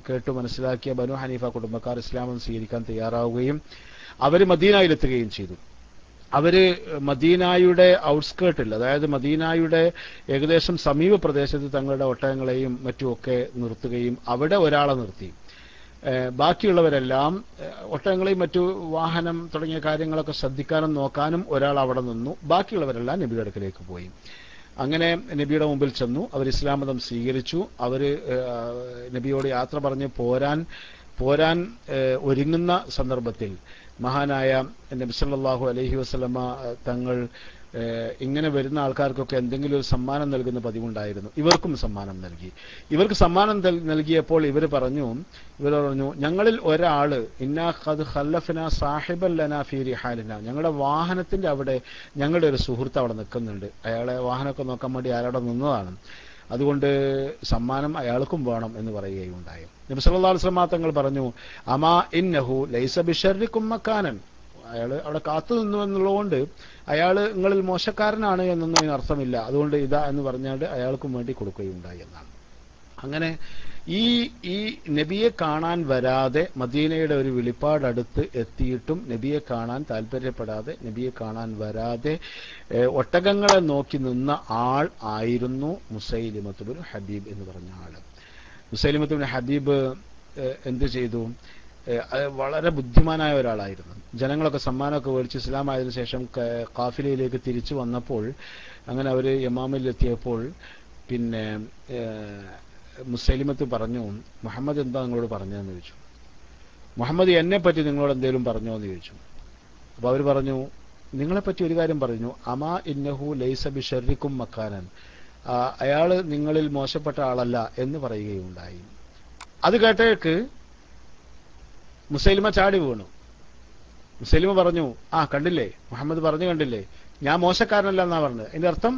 കേട്ടു മനസ്സിലാക്കിയ ബനു ഹനീഫ കുടുംബക്കാർ ഇസ്ലാം മതം സ്വീകരിക്കാൻ തയ്യാറാവുകയും അവർ മദീനയിലെത്തുകയും ചെയ്തു. അവര് മദീനായുടെ ഔട്ട്സ്കേർട്ടിൽ, അതായത് മദീനായുടെ ഏകദേശം സമീപ പ്രദേശത്ത് തങ്ങളുടെ ഒട്ടകങ്ങളെയും മറ്റുമൊക്കെ നിർത്തുകയും അവിടെ ഒരാളെ നിർത്തി. ബാക്കിയുള്ളവരെല്ലാം ഒട്ടകങ്ങളെയും മറ്റു വാഹനം തുടങ്ങിയ കാര്യങ്ങളൊക്കെ ശ്രദ്ധിക്കാനും നോക്കാനും ഒരാൾ അവിടെ നിന്നു. ബാക്കിയുള്ളവരെല്ലാം നബിയുടെ അടുക്കലേക്ക് പോയി. അങ്ങനെ നബിയുടെ മുമ്പിൽ ചെന്നു. അവർ ഇസ്ലാം മതം സ്വീകരിച്ചു. അവര് നബിയോട് യാത്ര പറഞ്ഞ് പോരാൻ ഒരുങ്ങുന്ന സന്ദർഭത്തിൽ മഹാനായ നബി സല്ലല്ലാഹു അലൈഹി വസല്ലമ തങ്ങൾ ഇങ്ങനെ വരുന്ന ആൾക്കാർക്കൊക്കെ എന്തെങ്കിലും ഒരു സമ്മാനം നൽകുന്ന പതിവുണ്ടായിരുന്നു. ഇവർക്കും സമ്മാനം നൽകി. ഇവർക്ക് സമ്മാനം നൽകിയപ്പോൾ ഇവർ പറഞ്ഞു, ഞങ്ങളിൽ ഒരാള് ഇന്നാ ഖദ് ഖല്ലഫനാ സാഹിബൻ ലനാ ഫീ റിഹാലിനാ, ഞങ്ങളുടെ വാഹനത്തിന്റെ അവിടെ ഞങ്ങളുടെ ഒരു സുഹൃത്ത് അവിടെ നിൽക്കുന്നുണ്ട്. അയാളെ വാഹനമൊക്കെ നോക്കാൻ വേണ്ടി അയാളവിടെ നിന്നതാണ്. അതുകൊണ്ട് സമ്മാനം അയാൾക്കും വേണം എന്ന് പറയുകയുണ്ടായി. നബി സല്ലല്ലാഹു അലൈഹി വസല്ലം തങ്ങൾ പറഞ്ഞു, അമാ ഇന്നഹു ലൈസ ബിശർരികും മക്കാനൻ, അയാൾ അവിടെ കാത്തു നിന്നു എന്നുള്ളതുകൊണ്ട് അയാൾ നിങ്ങളിൽ മോശക്കാരനാണ് എന്നൊന്നും അതിന് അർത്ഥമില്ല. അതുകൊണ്ട് ഇതാ എന്ന് പറഞ്ഞാൽ അയാൾക്കും വേണ്ടി കൊടുക്കുകയുണ്ടായി എന്നാണ്. അങ്ങനെ ഈ നബിയെ കാണാൻ വരാതെ മദീനയുടെ ഒരു വെളിപ്പാടടുത്ത് എത്തിയിട്ടും നബിയെ കാണാൻ താല്പര്യപ്പെടാതെ, നബിയെ കാണാൻ വരാതെ ഒട്ടകങ്ങളെ നോക്കി നിന്ന ആൾ ആയിരുന്നു മുസൈലിമത്ത് ബിൻ ഹബീബ് എന്ന് പറഞ്ഞ ആള്. മുസൈലിമത്ത് ബിൻ ഹബീബ് എന്ത് ചെയ്തു? വളരെ ബുദ്ധിമാനായ ഒരാളായിരുന്നു. ജനങ്ങളൊക്കെ സമ്മാനമൊക്കെ മേടിച്ച് ഇസ്ലാം ആയതിനു ശേഷം കാഫിലയിലേക്ക് തിരിച്ചു വന്നപ്പോൾ, അങ്ങനെ അവര് യമാമിലെത്തിയപ്പോൾ പിന്നെ മുസൈലിമത്ത് പറഞ്ഞു, മുഹമ്മദ് എന്താ നിങ്ങളോട് പറഞ്ഞതെന്ന് ചോദിച്ചു. മുഹമ്മദ് എന്നെ പറ്റി നിങ്ങളോട് എന്തെങ്കിലും പറഞ്ഞോ എന്ന് ചോദിച്ചു. അപ്പൊ അവർ പറഞ്ഞു, നിങ്ങളെപ്പറ്റി ഒരു കാര്യം പറഞ്ഞു, അമാ ഇന്നഹു ലൈസ ബിശർരികും മക്കാനൻ, അയാള് നിങ്ങളിൽ മോശപ്പെട്ട ആളല്ല എന്ന് പറയുകയുണ്ടായി. അത് കേട്ടേക്ക് മുസൈലിമ ചാടി വീണു. മുസൈലിമ പറഞ്ഞു, കണ്ടില്ലേ, മുഹമ്മദ് പറഞ്ഞു കണ്ടില്ലേ, ഞാൻ മോശക്കാരനല്ല എന്നാ പറഞ്ഞത്. അതിന്റെ അർത്ഥം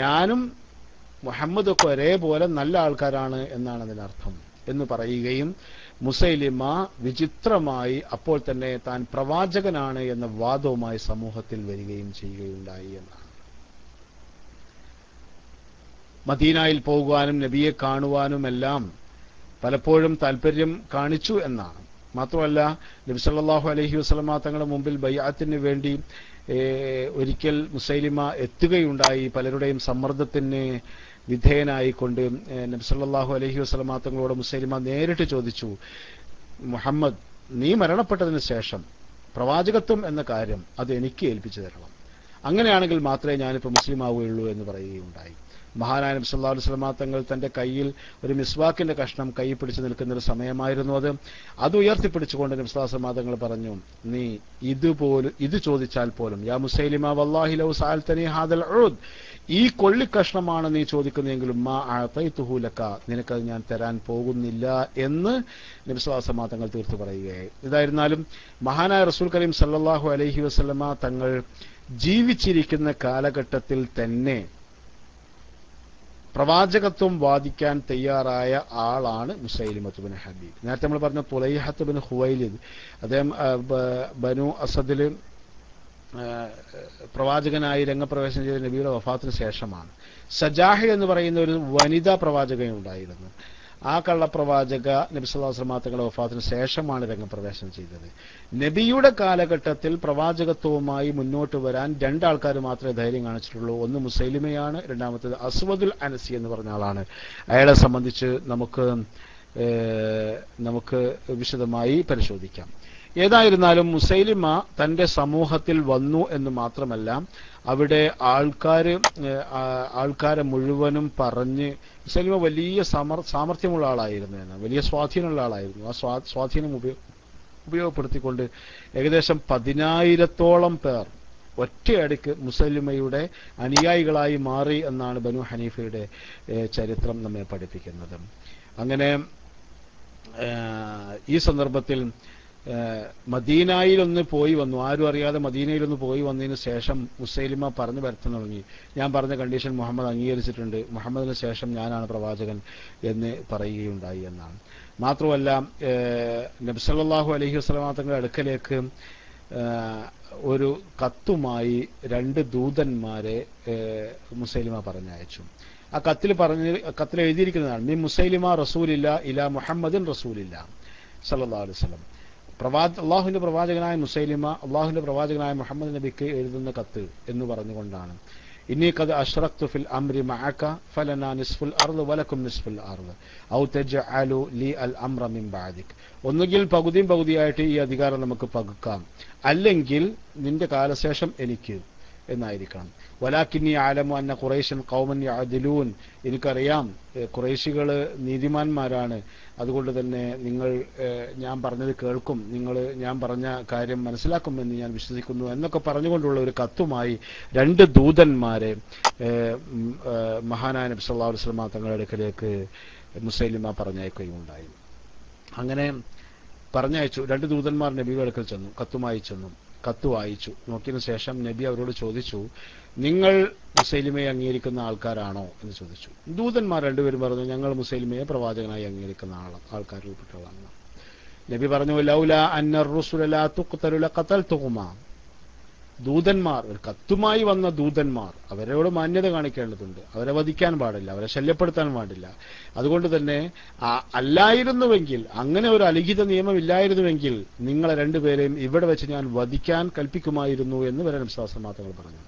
ഞാനും മുഹമ്മദ് ഒക്കെ ഒരേപോലെ നല്ല ആൾക്കാരാണ് എന്നാണ് അതിനർത്ഥം എന്ന് പറയുകയും മുസൈലിമ വിചിത്രമായി അപ്പോൾ തന്നെ താൻ പ്രവാചകനാണ് എന്ന വാദവുമായി സമൂഹത്തിൽ വരികയും ചെയ്യുകയുണ്ടായി എന്നാണ്. മദീനയിൽ പോകുവാനും നബിയെ കാണുവാനുമെല്ലാം പലപ്പോഴും താല്പര്യം കാണിച്ചു എന്നാണ്. മാത്രമല്ല നബി സല്ലല്ലാഹു അലൈഹി വസല്ലമ തങ്ങളുടെ മുമ്പിൽ ബൈഅത്തിന് വേണ്ടി ഒരിക്കൽ മുസൈലിമ എത്തുകയുണ്ടായി. പലരുടെയും സമ്മർദ്ദത്തിന് വിധേയനായിക്കൊണ്ട് നബി സല്ലല്ലാഹു അലൈഹി വസല്ലമ തങ്ങളോട് മുസൈലിമ നേരിട്ട് ചോദിച്ചു, മുഹമ്മദ്, നീ മരണപ്പെട്ടതിന് ശേഷം പ്രവാചകത്വം എന്ന കാര്യം അത് എനിക്ക് ഏൽപ്പിച്ചു തരണം. അങ്ങനെയാണെങ്കിൽ മാത്രമേ ഞാനിപ്പോൾ മുസ്ലിം ആവുകയുള്ളൂ എന്ന് പറയുകയുണ്ടായി. മഹാനായ നബി സല്ലല്ലാഹു അലൈഹി വസല്ലമ തങ്ങൾ തന്റെ കയ്യിൽ ഒരു മിസ്വാക്കിന്റെ കഷ്ണം കൈ പിടിച്ചു നിൽക്കുന്ന ഒരു സമയമായിരുന്നു അത് ഉയർത്തിപ്പിടിച്ചുകൊണ്ട് നബി സല്ലല്ലാഹു അലൈഹി വസല്ലമ തങ്ങൾ പറഞ്ഞു, നീ ഇത് ചോദിച്ചാൽ പോലും, യാ മുസൈലിമ വല്ലാഹി ലൗ സഅൽതനി ഹാദൽ ഉദ്, ഈ കൊള്ളിക്കഷ്ണമാണ് നീ ചോദിക്കുന്നതെങ്കിലും മാ അഅതൈതുഹു ലക, നിനക്കത് ഞാൻ തരാൻ പോകുന്നില്ല എന്ന് നബി സല്ലല്ലാഹു അലൈഹി വസല്ലമ തങ്ങൾ തീർത്തു പറയുകയായി. ഇതായിരുന്നാലും മഹാനായ റസൂൽ കരീം സല്ലല്ലാഹു അലൈഹി വസല്ലമ തങ്ങൾ ജീവിച്ചിരിക്കുന്ന കാലഘട്ടത്തിൽ തന്നെ പ്രവാചകത്വം വാദിക്കാൻ തയ്യാറായ ആളാണ് മുസൈലിമത്ത് ബിൻ ഹബീബ്. നേരത്തെ നമ്മൾ പറഞ്ഞ തുലൈഹത്ത് ബിൻ ഖുവൈലിദ്, അദ്ദേഹം ബനു അസദിൽ പ്രവാചകനായി രംഗപ്രവേശനം ചെയ്ത നബിയുടെ വഫാത്തിന് ശേഷമാണ്. സജാഹി എന്ന് പറയുന്ന ഒരു വനിതാ പ്രവാചകനുണ്ടായിരുന്നു. ആ കള്ളപ്രവാചക നബി സല്ലല്ലാഹു അലൈഹി വസല്ലം തങ്ങളുടെ വഫാത്തിന് ശേഷമാണ് രംഗപ്രവേശനം ചെയ്തത്. നബിയുടെ കാലഘട്ടത്തിൽ പ്രവാചകത്വവുമായി മുന്നോട്ട് വരാൻ രണ്ടാൾക്കാർ മാത്രമേ ധൈര്യം കാണിച്ചിട്ടുള്ളൂ. ഒന്ന് മുസൈലിമയാണ്, രണ്ടാമത്തേത് അസ്വദുൽ അനസി എന്ന് പറഞ്ഞ ആളാണ്. അയാളെ സംബന്ധിച്ച് നമുക്ക് വിശദമായി പരിശോധിക്കാം. ഏതായിരുന്നാലും മുസൈലിമ തന്റെ സമൂഹത്തിൽ വന്നു എന്ന് മാത്രമല്ല, അവിടെ ആൾക്കാരെ മുഴുവനും പറഞ്ഞ് മുസൈലിമ വലിയ സാമർഥ്യമുള്ള ആളായിരുന്നു, വലിയ സ്വാധീനമുള്ള ആളായിരുന്നു. ആ സ്വാധീനം ഉപയോഗപ്പെടുത്തിക്കൊണ്ട് ഏകദേശം 10,000-ഓളം പേർ ഒറ്റയടിക്ക് മുസൈലിമയുടെ അനുയായികളായി മാറി എന്നാണ് ബനു ഹനീഫയുടെ ചരിത്രം നമ്മെ പഠിപ്പിക്കുന്നത്. അങ്ങനെ ഈ സന്ദർഭത്തിൽ മദീനയിലൊന്ന് പോയി വന്നു, ആരും അറിയാതെ മദീനയിലൊന്ന് പോയി വന്നതിന് ശേഷം മുസൈലിമ പറഞ്ഞു വരുത്താൻ തുടങ്ങി, ഞാൻ പറഞ്ഞ കണ്ടീഷൻ മുഹമ്മദ് അംഗീകരിച്ചിട്ടുണ്ട്, മുഹമ്മദിന് ശേഷം ഞാനാണ് പ്രവാചകൻ എന്ന് പറയുകയുണ്ടായി എന്നാണ്. മാത്രമല്ല നബി സല്ലല്ലാഹു അലൈഹി വസല്ലം തങ്ങളുടെ അടുക്കലേക്ക് ഒരു കത്തുമായി 2 ദൂതന്മാരെ മുസൈലിമ പറഞ്ഞയച്ചു. ആ കത്തിൽ എഴുതിയിരിക്കുന്നതാണ് മിൻ മുസൈലിമ റസൂലില്ല ഇലാ മുഹമ്മദിൻ റസൂലില്ല സല്ലല്ലാഹു അലൈഹി വസല്ലം. അള്ളാഹുവിന്റെ പ്രവാചകനായ മുസൈലിമ അള്ളാഹുവിന്റെ പ്രവാചകനായ മുഹമ്മദ് നബിക്ക് എഴുതുന്ന കത്ത് എന്ന് പറഞ്ഞുകൊണ്ടാണ്, ഇന്നി ഖദ് അശ്റക്തു ഫിൽ അംരി മഅക ഫലനാ നിസ്ഫുൽ അർദ് വലക്കും നിസ്ഫുൽ അർദ് ഔ തജ്അലു ലി അൽ അംറ മിൻ ബഅദിക്. ഒന്നുകിൽ പകുതിയായിട്ട് ഈ അധികാരം നമുക്ക് പകുക്കാം, അല്ലെങ്കിൽ നിന്റെ കാലശേഷം എനിക്ക് എന്നായിരിക്കണം. വലാകിന്നി അഅലമു അന്ന ഖുറൈശൻ ഖൗമൻ യഅദിലൂൻ. എനിക്കറിയാം ഖുറൈശികൾ നീതിമാന്മാരാണ്, അതുകൊണ്ട് തന്നെ നിങ്ങൾ ഞാൻ പറഞ്ഞത് കേൾക്കും, നിങ്ങൾ ഞാൻ പറഞ്ഞ കാര്യം മനസ്സിലാക്കുമെന്ന് ഞാൻ വിശ്വസിക്കുന്നു എന്നൊക്കെ പറഞ്ഞുകൊണ്ടുള്ള ഒരു കത്തുമായി 2 ദൂതന്മാരെ മഹാനായ നബി സല്ലല്ലാഹു അലൈഹി വസല്ലം തങ്ങളുടെ അടുക്കലേക്ക് മുസൈലിമ പറഞ്ഞയക്കുകയുണ്ടായി. അങ്ങനെ പറഞ്ഞയച്ചു. 2 ദൂതന്മാർ നബിയുടെ അടുക്കൽ ചെന്നു, കത്തുമായി ചെന്നു. കത്ത് വായിച്ചു നോക്കിയതിനു ശേഷം നബി അവരോട് ചോദിച്ചു, നിങ്ങൾ മുസൈലിമയെ അംഗീകരിക്കുന്ന ആൾക്കാരാണോ എന്ന് ചോദിച്ചു. ദൂതന്മാർ 2 പേരും പറഞ്ഞു, ഞങ്ങൾ മുസൈലിമയെ പ്രവാചകനായി അംഗീകരിക്കുന്ന ആൾക്കാരിൽ പെട്ടതാണ്. നബി പറഞ്ഞു, ലൗലാ അന്ന റുസുല ലാ തുഖ്തലു ലഖതൽതുഹുമാ. ദൂതന്മാർ, ഒരു കത്തുമായി വന്ന ദൂതന്മാർ, അവരോട് മാന്യത കാണിക്കേണ്ടതുണ്ട്, അവരെ വധിക്കാൻ പാടില്ല, അവരെ ശല്യപ്പെടുത്താൻ പാടില്ല. അതുകൊണ്ട് തന്നെ അല്ലായിരുന്നുവെങ്കിൽ, അങ്ങനെ ഒരു അലിഖിത നിയമം ഇല്ലായിരുന്നുവെങ്കിൽ നിങ്ങളെ 2 പേരെയും ഇവിടെ വെച്ച് ഞാൻ വധിക്കാൻ കൽപ്പിക്കുമായിരുന്നു എന്ന് വരെ നബി സ്വല്ലല്ലാഹു അലൈഹി വസല്ലം പറഞ്ഞു.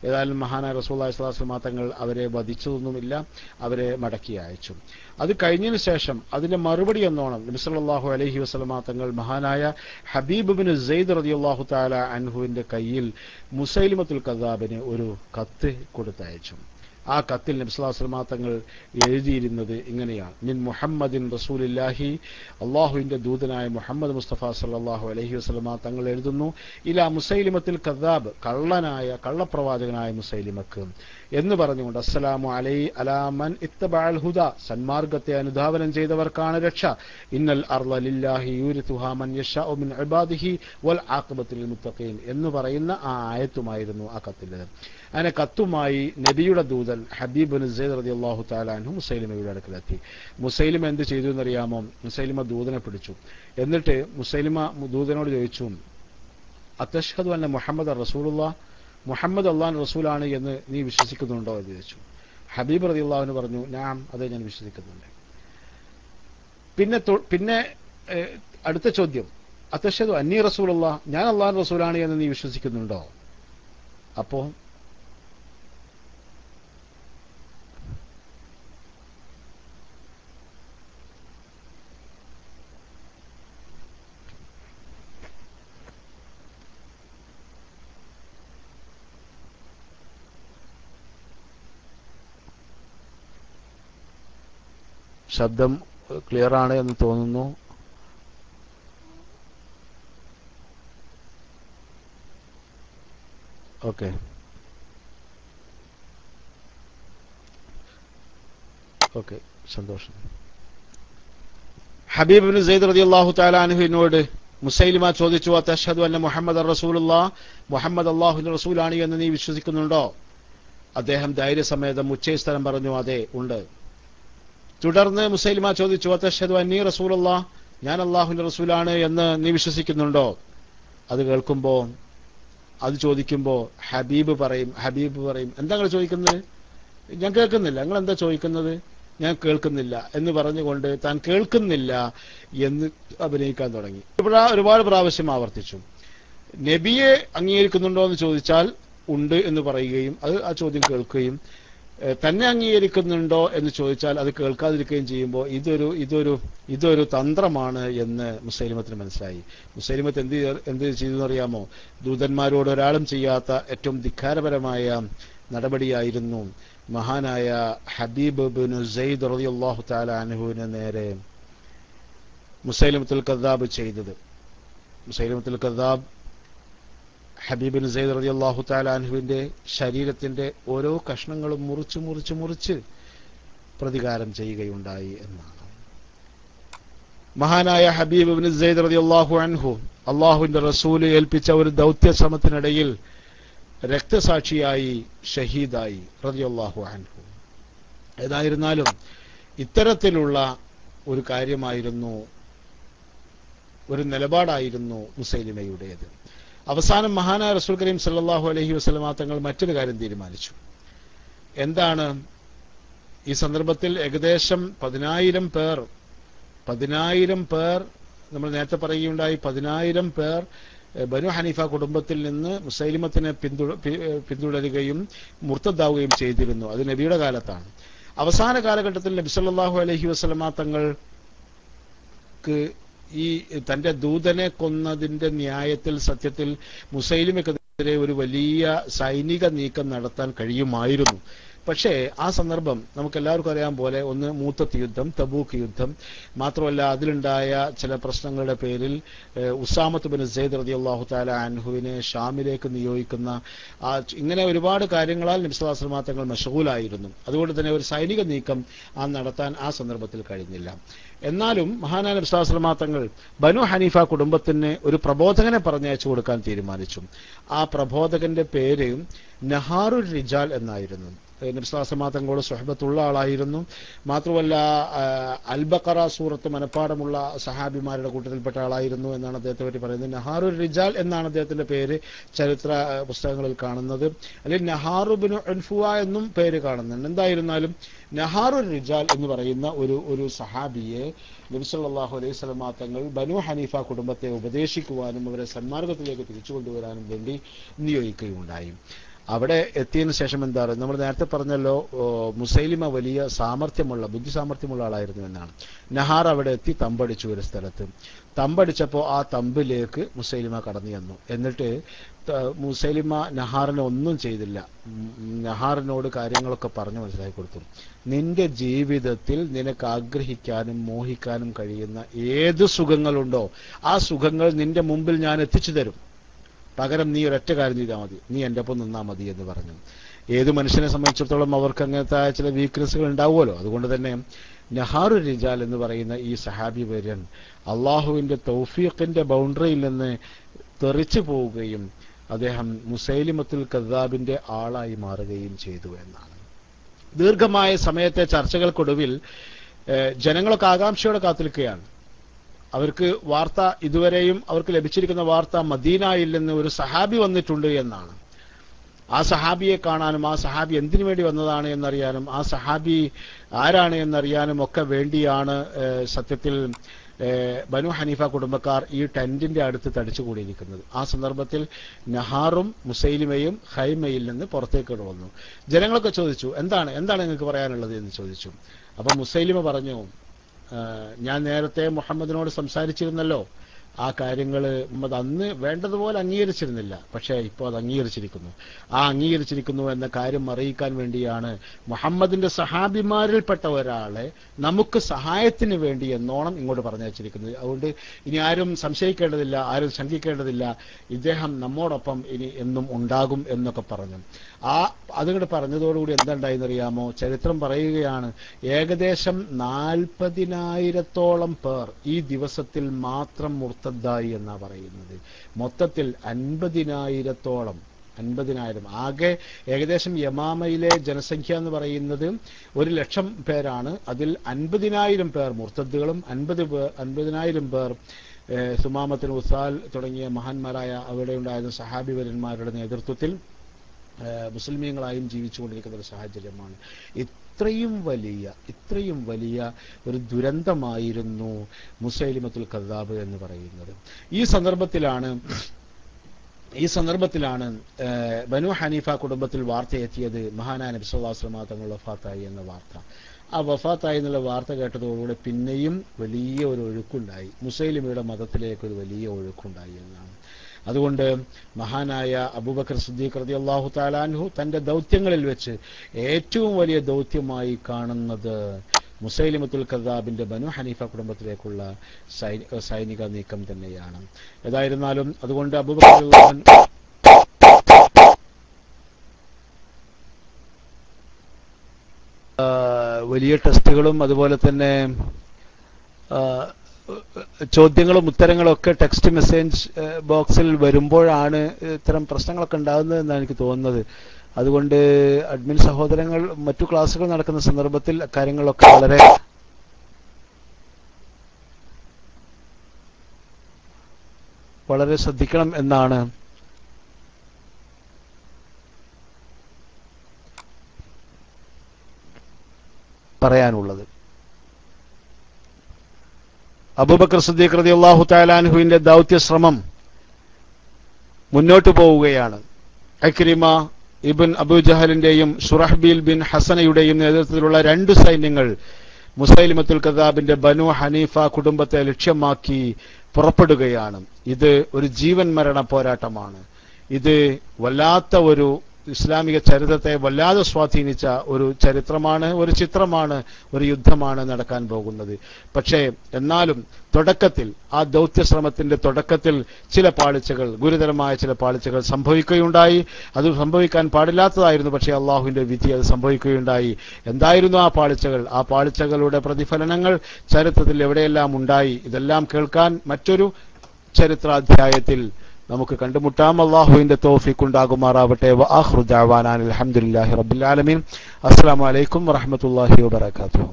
ഏതായാലും മഹാനായ റസൂലുള്ളാഹി സ്വല്ലല്ലാഹു അലൈഹി വസല്ലം തങ്ങൾ അവരെ വധിച്ചതൊന്നുമില്ല, അവരെ മടക്കി അയച്ചു. അത് കഴിഞ്ഞതിന് ശേഷം അതിന്റെ മറുപടി എന്നോണം നബി സല്ലല്ലാഹു അലൈഹി വസല്ലം തങ്ങൾ മഹാനായ ഹബീബ് ഇബ്നു സെയ്ദ് റളിയല്ലാഹു തആല അൻഹുവിന്റെ കയ്യിൽ മുസൈലിമത്തുൽ കദ്ദാബിന് ഒരു കത്ത് കൊടുത്തയച്ചു. ആ കത്തിൽ നബി സല്ലല്ലാഹു അലൈഹി വസല്ലം തങ്ങൾ എഴുതിയിരുന്നത് ഇങ്ങനെയാണ്: മിൻ മുഹമ്മദിൻ റസൂലില്ലാഹി, അള്ളാഹുവിന്റെ ദൂതനായ മുഹമ്മദ് മുസ്തഫ സല്ലല്ലാഹു അലൈഹി വസല്ലം തങ്ങൾ എഴുതുന്നു, ഇലാ മുസൈലിമത്തുൽ കദ്ദാബ്, കള്ളപ്രവാചകനായ മുസൈലിമക്ക് എന്ന് പറഞ്ഞുകൊണ്ട്, അസ്സലാമു അലാ മൻ ഇത്തബഅൽ ഹുദാ, സന്മാർഗത്തെ അനുധാവനം ചെയ്തവർക്കാണ് രക്ഷ. ഇന്നൽ അർള ലില്ലാഹി യൂരിതുഹാ മൻ യശാഉ മിൻ ഇബാദിഹി വൽ ആഖിബത്തു ലിൽ മുത്തഖീൻ എന്ന് പറയുന്ന ആ ആയത്തുമായിരുന്നു ആ കത്തിലേത്. അങ്ങനെ കത്തുമായി നബിയുടെ ദൂതൻ ഹബീബ് ഇബ്നു സെയ്ദ് റളിയല്ലാഹു തആല അൻഹു മുസൈലിമയുടെ അടുക്കലെത്തി. മുസൈലിമ എന്ത് ചെയ്തു എന്നറിയാമോ? മുസൈലിമ ദൂതനെ പിടിച്ചു. എന്നിട്ട് മുസൈലിമ ദൂതനോട് ചോദിച്ചു, അത്തശ്ഹദു അന്ന മുഹമ്മദ് റസൂലുള്ളാഹ്, മുഹമ്മദ് അള്ളാഹുവിന്റെ റസൂലാണ് എന്ന് നീ വിശ്വസിക്കുന്നുണ്ടോ എന്ന് ചോദിച്ചു. ഹബീബ് റളിയല്ലാഹു അൻഹു പറഞ്ഞു, ഞാൻ അതെ, ഞാൻ വിശ്വസിക്കുന്നുണ്ട്. പിന്നെ അടുത്ത ചോദ്യം, അത്തശ്ഹദു അന്നി റസൂലുള്ളാഹ്, ഞാൻ അള്ളാഹുവിന്റെ റസൂലാണ് എന്ന് നീ വിശ്വസിക്കുന്നുണ്ടോ? അപ്പോ ശബ്ദം ക്ലിയർ ആണ് എന്ന് തോന്നുന്നു. ഓക്കെ, സന്തോഷം. ഹബീബ് ഇബ്നു സെയ്ദ് റളിയല്ലാഹു തആല അൻഹുവിനോട് മുസൈലിമ ചോദിച്ചു, അത്തശ്ഹദു അന്ന മുഹമ്മദ് റസൂലുള്ളാഹ്, മുഹമ്മദ് അല്ലാഹുവിന്റെ റസൂലാണ് എന്ന് നീ വിശ്വസിക്കുന്നുണ്ടോ? അദ്ദേഹം ധൈര്യസമേതം ഉച്ചസ്ഥലം പറഞ്ഞു, അതെ, ഉണ്ട്. തുടർന്ന് മുസൈലിമ ചോദിച്ചു, അത്തശ്ഹദു അന്നി റസൂലുള്ളാഹ്, ഞാൻ അല്ലാഹുവിന്റെ റസൂലാണ് എന്ന് നീ വിശ്വസിക്കുന്നുണ്ടോ? അത് ചോദിക്കുമ്പോ ഹബീബ് പറയും, എന്താ നിങ്ങൾ ചോദിക്കുന്നത്? ഞാൻ കേൾക്കുന്നില്ല. നിങ്ങൾ എന്താ ചോദിക്കുന്നത്? ഞാൻ കേൾക്കുന്നില്ല എന്ന് പറഞ്ഞുകൊണ്ട് താൻ കേൾക്കുന്നില്ല എന്ന് അഭിനയിക്കാൻ തുടങ്ങി. ഒരുപാട് പ്രാവശ്യം ആവർത്തിച്ചു. നബിയെ അംഗീകരിക്കുന്നുണ്ടോ എന്ന് ചോദിച്ചാൽ ഉണ്ട് എന്ന് പറയുകയും ആ ചോദ്യം കേൾക്കുകയും തന്നെ അംഗീകരിക്കുന്നുണ്ടോ എന്ന് ചോദിച്ചാൽ അത് കേൾക്കാതിരിക്കുകയും ചെയ്യുമ്പോൾ ഇതൊരു തന്ത്രമാണ് എന്ന് മുസൈലിമത്തിന് മനസ്സിലായി. മുസൈലിമത്ത് എന്ത് ചെയ്തു എന്നറിയാമോ? ദൂതന്മാരോട് ഒരാളും ചെയ്യാത്ത ഏറ്റവും ധിക്കാരപരമായ നടപടിയായിരുന്നു മഹാനായ ഹബീബ് ബിൻ സയ്യിദ് റളിയല്ലാഹു തആല അൻഹുവിന് നേരെ മുസൈലിമത്തുൽ കദ്ദാബ് ചെയ്തത്. മുസൈലിമത്തുൽ കദ്ദാബ് ഹബീബ് ബിൻ സയ്യിദ് റളിയല്ലാഹു തആല അൻഹുവിന്റെ ശരീരത്തിന്റെ ഓരോ കഷ്ണങ്ങളും മുറിച്ച് പ്രതികാരം ചെയ്യുകയുണ്ടായി എന്നാണ്. മഹാനായ ഹബീബ് ബിൻ സയ്യിദ് റളിയല്ലാഹു അൻഹു അള്ളാഹുവിന്റെ റസൂല് ഏൽപ്പിച്ച ഒരു ദൗത്യ ശ്രമത്തിനിടയിൽ രക്തസാക്ഷിയായി ഷഹീദായി റളിയല്ലാഹു അൻഹു. ഏതായിരുന്നാലും ഇത്തരത്തിലുള്ള ഒരു കാര്യമായിരുന്നു, ഒരു നിലപാടായിരുന്നു മുസൈലിമയുടേത്. അവസാനം മഹാനായ റസൂൽ കരീം സല്ലല്ലാഹു അലൈഹി വസല്ലമ തങ്ങൾ മറ്റൊരു കാര്യം തീരുമാനിച്ചു. എന്താണ്? ഈ സന്ദർഭത്തിൽ ഏകദേശം 10,000 പേർ നമ്മൾ നേരത്തെ പറയുകയുണ്ടായി, 10,000 പേർ ബനു ഹനീഫ കുടുംബത്തിൽ നിന്ന് മുസൈലിമത്തിനെ പിന്തുടരുകയും മുർത്തദ്ദാവുകയും ചെയ്തിരുന്നു. അത് നബിയുടെ കാലത്താണ്. അവസാന കാലഘട്ടത്തിൽ നബി സല്ലല്ലാഹു അലൈഹി വസല്ലമ തങ്ങൾക്ക് ഈ തന്റെ ദൂതനെ കൊന്നതിന്റെ ന്യായത്തിൽ സത്യത്തിൽ മുസൈലിമക്കെതിരെ ഒരു വലിയ സൈനിക നീക്കം നടത്താൻ കഴിയുമായിരുന്നു. പക്ഷേ ആ സന്ദർഭം നമുക്കെല്ലാവർക്കും അറിയാൻ പോലെ, ഒന്ന് മൂത്തത്ത് യുദ്ധം, തബൂക്ക് യുദ്ധം, മാത്രമല്ല അതിലുണ്ടായ ചില പ്രശ്നങ്ങളുടെ പേരിൽ ഉസാമത്ത് ബിൻ സെയ്ദ് റളിയല്ലാഹു തആല അൻഹുവിനെ ഷാമിലേക്ക് നിയോഗിക്കുന്ന ഇങ്ങനെ ഒരുപാട് കാര്യങ്ങളാൽ നബി സല്ലല്ലാഹു അലൈഹി വസല്ലം തങ്ങൾ മശ്ഗൂലായിരുന്നു. അതുകൊണ്ട് തന്നെ ഒരു സൈനിക നീക്കം നടത്താൻ ആ സന്ദർഭത്തിൽ കഴിഞ്ഞില്ല. എന്നാലും മഹാനായ നബി സല്ലല്ലാഹു അലൈഹി വസല്ലം തങ്ങൾ ബനു ഹനീഫ കുടുംബത്തിന് ഒരു പ്രബോധകനെ പറഞ്ഞയച്ചു കൊടുക്കാൻ തീരുമാനിച്ചു. ആ പ്രബോധകന്റെ പേര് നഹാറുർ റിജാൽ എന്നായിരുന്നു. നബി സല്ലല്ലാഹു അലൈഹി വസല്ലം തങ്ങളോട് സുഹബത്തുള്ള ആളായിരുന്നു. മാത്രമല്ല അൽ ബഖറ സൂറത്ത് മനപ്പാടമുള്ള സഹാബിമാരുടെ കൂട്ടത്തിൽപ്പെട്ട ആളായിരുന്നു എന്നാണ് അദ്ദേഹത്തെ പറ്റി പറയുന്നത്. നഹാറുർ റിജാൽ എന്നാണ് അദ്ദേഹത്തിന്റെ പേര് ചരിത്ര പുസ്തകങ്ങളിൽ കാണുന്നത്. അല്ലെങ്കിൽ നഹാറു ബിൻ ഉൻഫുവ എന്നും പേര് കാണുന്നുണ്ട്. എന്തായിരുന്നാലും നഹാറുർ റിജാൽ എന്ന് പറയുന്ന ഒരു സഹാബിയെ നബി സല്ലല്ലാഹു അലൈഹി വസല്ലം തങ്ങൾ ബനു ഹനീഫ കുടുംബത്തെ ഉപദേശിക്കുവാനും അവരെ സന്മാർഗത്തിലേക്ക് തിരിച്ചു കൊണ്ടുവരാനും വേണ്ടി നിയോഗിക്കുകയുണ്ടായി. അവിടെ എത്തിയതിനു ശേഷം എന്താ പറയുക, നമ്മൾ നേരത്തെ പറഞ്ഞല്ലോ മുസൈലിമ വലിയ ബുദ്ധി സാമർഥ്യമുള്ള ആളായിരുന്നു എന്നാണ്. നഹാർ അവിടെ എത്തി തമ്പടിച്ചു ഒരു സ്ഥലത്ത്. തമ്പടിച്ചപ്പോൾ ആ തമ്പിലേക്ക് മുസൈലിമ കടന്നു ചെന്നു. എന്നിട്ട് മുസൈലിമ നഹാറിനെ ഒന്നും ചെയ്തില്ല. നഹാറിനോട് കാര്യങ്ങളൊക്കെ പറഞ്ഞു മനസ്സിലാക്കി കൊടുത്തു. നിന്റെ ജീവിതത്തിൽ നിനക്ക് ആഗ്രഹിക്കാനും മോഹിക്കാനും കഴിയുന്ന ഏത് സുഖങ്ങളുണ്ടോ ആ സുഖങ്ങൾ നിന്റെ മുമ്പിൽ ഞാൻ എത്തിച്ചു തരും. പകരം നീ ഒരൊറ്റ കാര്യം ചെയ്താൽ മതി, നീ എൻ്റെ ഒപ്പം നിന്നാൽ മതി എന്ന് പറഞ്ഞു. ഏത് മനുഷ്യനെ സംബന്ധിച്ചിടത്തോളം അവർക്ക് അങ്ങനത്തെ ചില വീക്ക്നെസ്സുകൾ ഉണ്ടാവുമല്ലോ. അതുകൊണ്ട് തന്നെ നഹാറു റിജാൽ എന്ന് പറയുന്ന ഈ സഹാബി വര്യൻ അള്ളാഹുവിന്റെ തൗഫീഖിന്റെ ബൗണ്ടറിയിൽ നിന്ന് തെറിച്ചു പോവുകയും അദ്ദേഹം മുസൈലിമത്തുൽ കദ്ദാബിന്റെ ആളായി മാറുകയും ചെയ്തു എന്നാണ്. ദീർഘമായ സമയത്തെ ചർച്ചകൾക്കൊടുവിൽ ജനങ്ങളൊക്കെ ആകാംക്ഷയോടെ കാത്തിരിക്കുകയാണ്. അവർക്ക് വാർത്ത, ഇതുവരെയും അവർക്ക് ലഭിച്ചിരിക്കുന്ന വാർത്ത മദീനയിൽ നിന്ന് ഒരു സഹാബി വന്നിട്ടുണ്ട് എന്നാണ്. ആ സഹാബിയെ കാണാനും ആ സഹാബി എന്തിനു വേണ്ടി വന്നതാണ് എന്നറിയാനും ആ സഹാബി ആരാണ് എന്നറിയാനും ഒക്കെ വേണ്ടിയാണ് സത്യത്തിൽ ബനു ഹനീഫ കുടുംബക്കാർ ഈ ടെന്റിന്റെ അടുത്ത് തടിച്ചുകൂടിയിരിക്കുന്നത്. ആ സന്ദർഭത്തിൽ നഹാറും മുസൈലിമയും ഖൈമയിൽ നിന്ന് പുറത്തേക്ക് വന്നു. ജനങ്ങളൊക്കെ ചോദിച്ചു, എന്താണ് നിങ്ങൾക്ക് പറയാനുള്ളത് എന്ന് ചോദിച്ചു. അപ്പൊ മുസൈലിമ പറഞ്ഞു, ഞാൻ നേരത്തെ മുഹമ്മദിനോട് സംസാരിച്ചിരുന്നല്ലോ, ആ കാര്യങ്ങൾ മുഹമ്മദ് അന്ന് വേണ്ടതുപോലെ അംഗീകരിച്ചിരുന്നില്ല, പക്ഷേ ഇപ്പോൾ അത് അംഗീകരിച്ചിരിക്കുന്നു. ആ അംഗീകരിച്ചിരിക്കുന്നു എന്ന കാര്യം അറിയിക്കാൻ വേണ്ടിയാണ് മുഹമ്മദിന്റെ സഹാബിമാരിൽപ്പെട്ട ഒരാളെ നമുക്ക് സഹായത്തിന് വേണ്ടി എന്നോണം ഇങ്ങോട്ട് പറഞ്ഞയച്ചിരിക്കുന്നത്. അതുകൊണ്ട് ഇനി ആരും സംശയിക്കേണ്ടതില്ല, ആരും ശങ്കിക്കേണ്ടതില്ല, ഇദ്ദേഹം നമ്മോടൊപ്പം ഇനി എന്നും ഉണ്ടാകും എന്നൊക്കെ പറഞ്ഞു. അതുകൊണ്ട് പറഞ്ഞതോടുകൂടി എന്തുണ്ടായെന്നറിയാമോ? ചരിത്രം പറയുകയാണ്, ഏകദേശം 40,000-ഓളം പേർ ഈ ദിവസത്തിൽ മാത്രം മുർത്തദ്ദായി എന്നാ പറയുന്നത്. മൊത്തത്തിൽ 50,000-ഓളം 50,000. ആകെ ഏകദേശം യമാമയിലെ ജനസംഖ്യ എന്ന് പറയുന്നത് 100,000 പേരാണ്. അതിൽ 50,000 പേർ മുർത്തദ്ദുകളും 50,000 പേർ സുമാമത്തുൽ ഉസാൽ തുടങ്ങിയ മഹാന്മാരായ അവിടെ ഉണ്ടായിരുന്ന സഹാബിവരന്മാരുടെ നേതൃത്വത്തിൽ മുസ്ലിമീങ്ങളായും ജീവിച്ചുകൊണ്ടിരിക്കുന്ന ഒരു സാഹചര്യമാണ്. ഇത്രയും വലിയ ഒരു ദുരന്തമായിരുന്നു മുസൈലിമത്തുൽ കദ്ദാബ് എന്ന് പറയുന്നത്. ഈ സന്ദർഭത്തിലാണ് ഈ സന്ദർഭത്തിലാണ് ബനു ഹനീഫ കുടുംബത്തിൽ വാർത്തയെത്തിയത് മഹാനായ നബി സല്ലല്ലാഹു അലൈഹി വസല്ലം തങ്ങൾ വഫാത്തായി എന്ന വാർത്ത. ആ വഫാത്തായി എന്നുള്ള വാർത്ത കേട്ടതോടുകൂടി പിന്നെയും വലിയ ഒരു ഒഴുക്കുണ്ടായി, മുസൈലിമയുടെ മതത്തിലേക്ക് ഒരു വലിയ ഒഴുക്കുണ്ടായി എന്നാണ്. അതുകൊണ്ട് മഹാനായ അബൂബക്കർ സിദ്ദീഖ് റളിയല്ലാഹു തആല അൻഹു തന്റെ ദൗത്യങ്ങളിൽ വെച്ച് ഏറ്റവും വലിയ ദൗത്യമായി കാണുന്നത് മുസൈലിമത്തുൽ കദ്ദാബിന്റെ ബനു ഹനീഫ കുടുംബത്തിലേക്കുള്ള സൈനിക നീക്കം തന്നെയാണ്. ഏതായിരുന്നാലും അതുകൊണ്ട് അബൂബക്കർ വലിയ ടെസ്റ്റുകളും അതുപോലെ തന്നെ ചോദ്യങ്ങളും ഉത്തരങ്ങളും ഒക്കെ ടെക്സ്റ്റ് മെസ്സേജ് ബോക്സിൽ വരുമ്പോഴാണ് ഇത്തരം പ്രശ്നങ്ങളൊക്കെ ഉണ്ടാകുന്നത് എന്നാണ് എനിക്ക് തോന്നുന്നത്. അതുകൊണ്ട് അഡ്മിൻ സഹോദരങ്ങൾ മറ്റു ക്ലാസുകൾ നടക്കുന്ന സന്ദർഭത്തിൽ കാര്യങ്ങളൊക്കെ വളരെ ശ്രദ്ധിക്കണം എന്നാണ് പറയാനുള്ളത്. അബൂബക്കർ സിദ്ദീഖ് റളിയല്ലാഹു തആല അൻഹുവിന്റെ ദൗത്യശ്രമം മുന്നോട്ടു പോവുകയാണ്. ഇക്രിമ ഇബ്ൻ അബൂ ജഹലിന്റെയും ശുറഹ്ബീൽ ബിൻ ഹസനയുടെയും നേതൃത്വത്തിലുള്ള 2 സൈന്യങ്ങൾ മുസൈലിമത്തുൽ കദ്ദാബിന്റെ ബനു ഹനീഫ കുടുംബത്തെ ലക്ഷ്യമാക്കി പുറപ്പെടുകയാണ്. ഇത് ഒരു ജീവൻ മരണ പോരാട്ടമാണ്. ഇത് വല്ലാത്ത ഒരു ഇസ്ലാമിക ചരിത്രത്തെ വല്ലാതെ സ്വാധീനിച്ച ഒരു ചരിത്രമാണ്, ഒരു ചിത്രമാണ്, ഒരു യുദ്ധമാണ് നടക്കാൻ പോകുന്നത്. പക്ഷേ എന്നാലും തുടക്കത്തിൽ ആ ദൗത്യശ്രമത്തിന്റെ തുടക്കത്തിൽ ചില പാളിച്ചകൾ, ഗുരുതരമായ ചില പാളിച്ചകൾ സംഭവിക്കുകയുണ്ടായി. അത് സംഭവിക്കാൻ പാടില്ലാത്തതായിരുന്നു, പക്ഷേ അള്ളാഹുവിന്റെ വിധി അത് സംഭവിക്കുകയുണ്ടായി. എന്തായിരുന്നു ആ പാളിച്ചകൾ? ആ പാളിച്ചകളുടെ പ്രതിഫലനങ്ങൾ ചരിത്രത്തിൽ എവിടെയെല്ലാം ഉണ്ടായി, ഇതെല്ലാം കേൾക്കാൻ മറ്റൊരു ചരിത്രാധ്യായത്തിൽ നമുക്ക് കണ്ടുമുട്ടാം. അല്ലാഹുവിന്റെ തൗഫീഖ് ഉണ്ടാകുമാറാവട്ടെ. വആഖിറു ദഅവാനാ അൽഹംദുലില്ലാഹി റബ്ബിൽ ആലമീൻ. അസ്സലാമു അലൈക്കും വറഹ്മത്തുള്ളാഹി വബറകാതുഹു.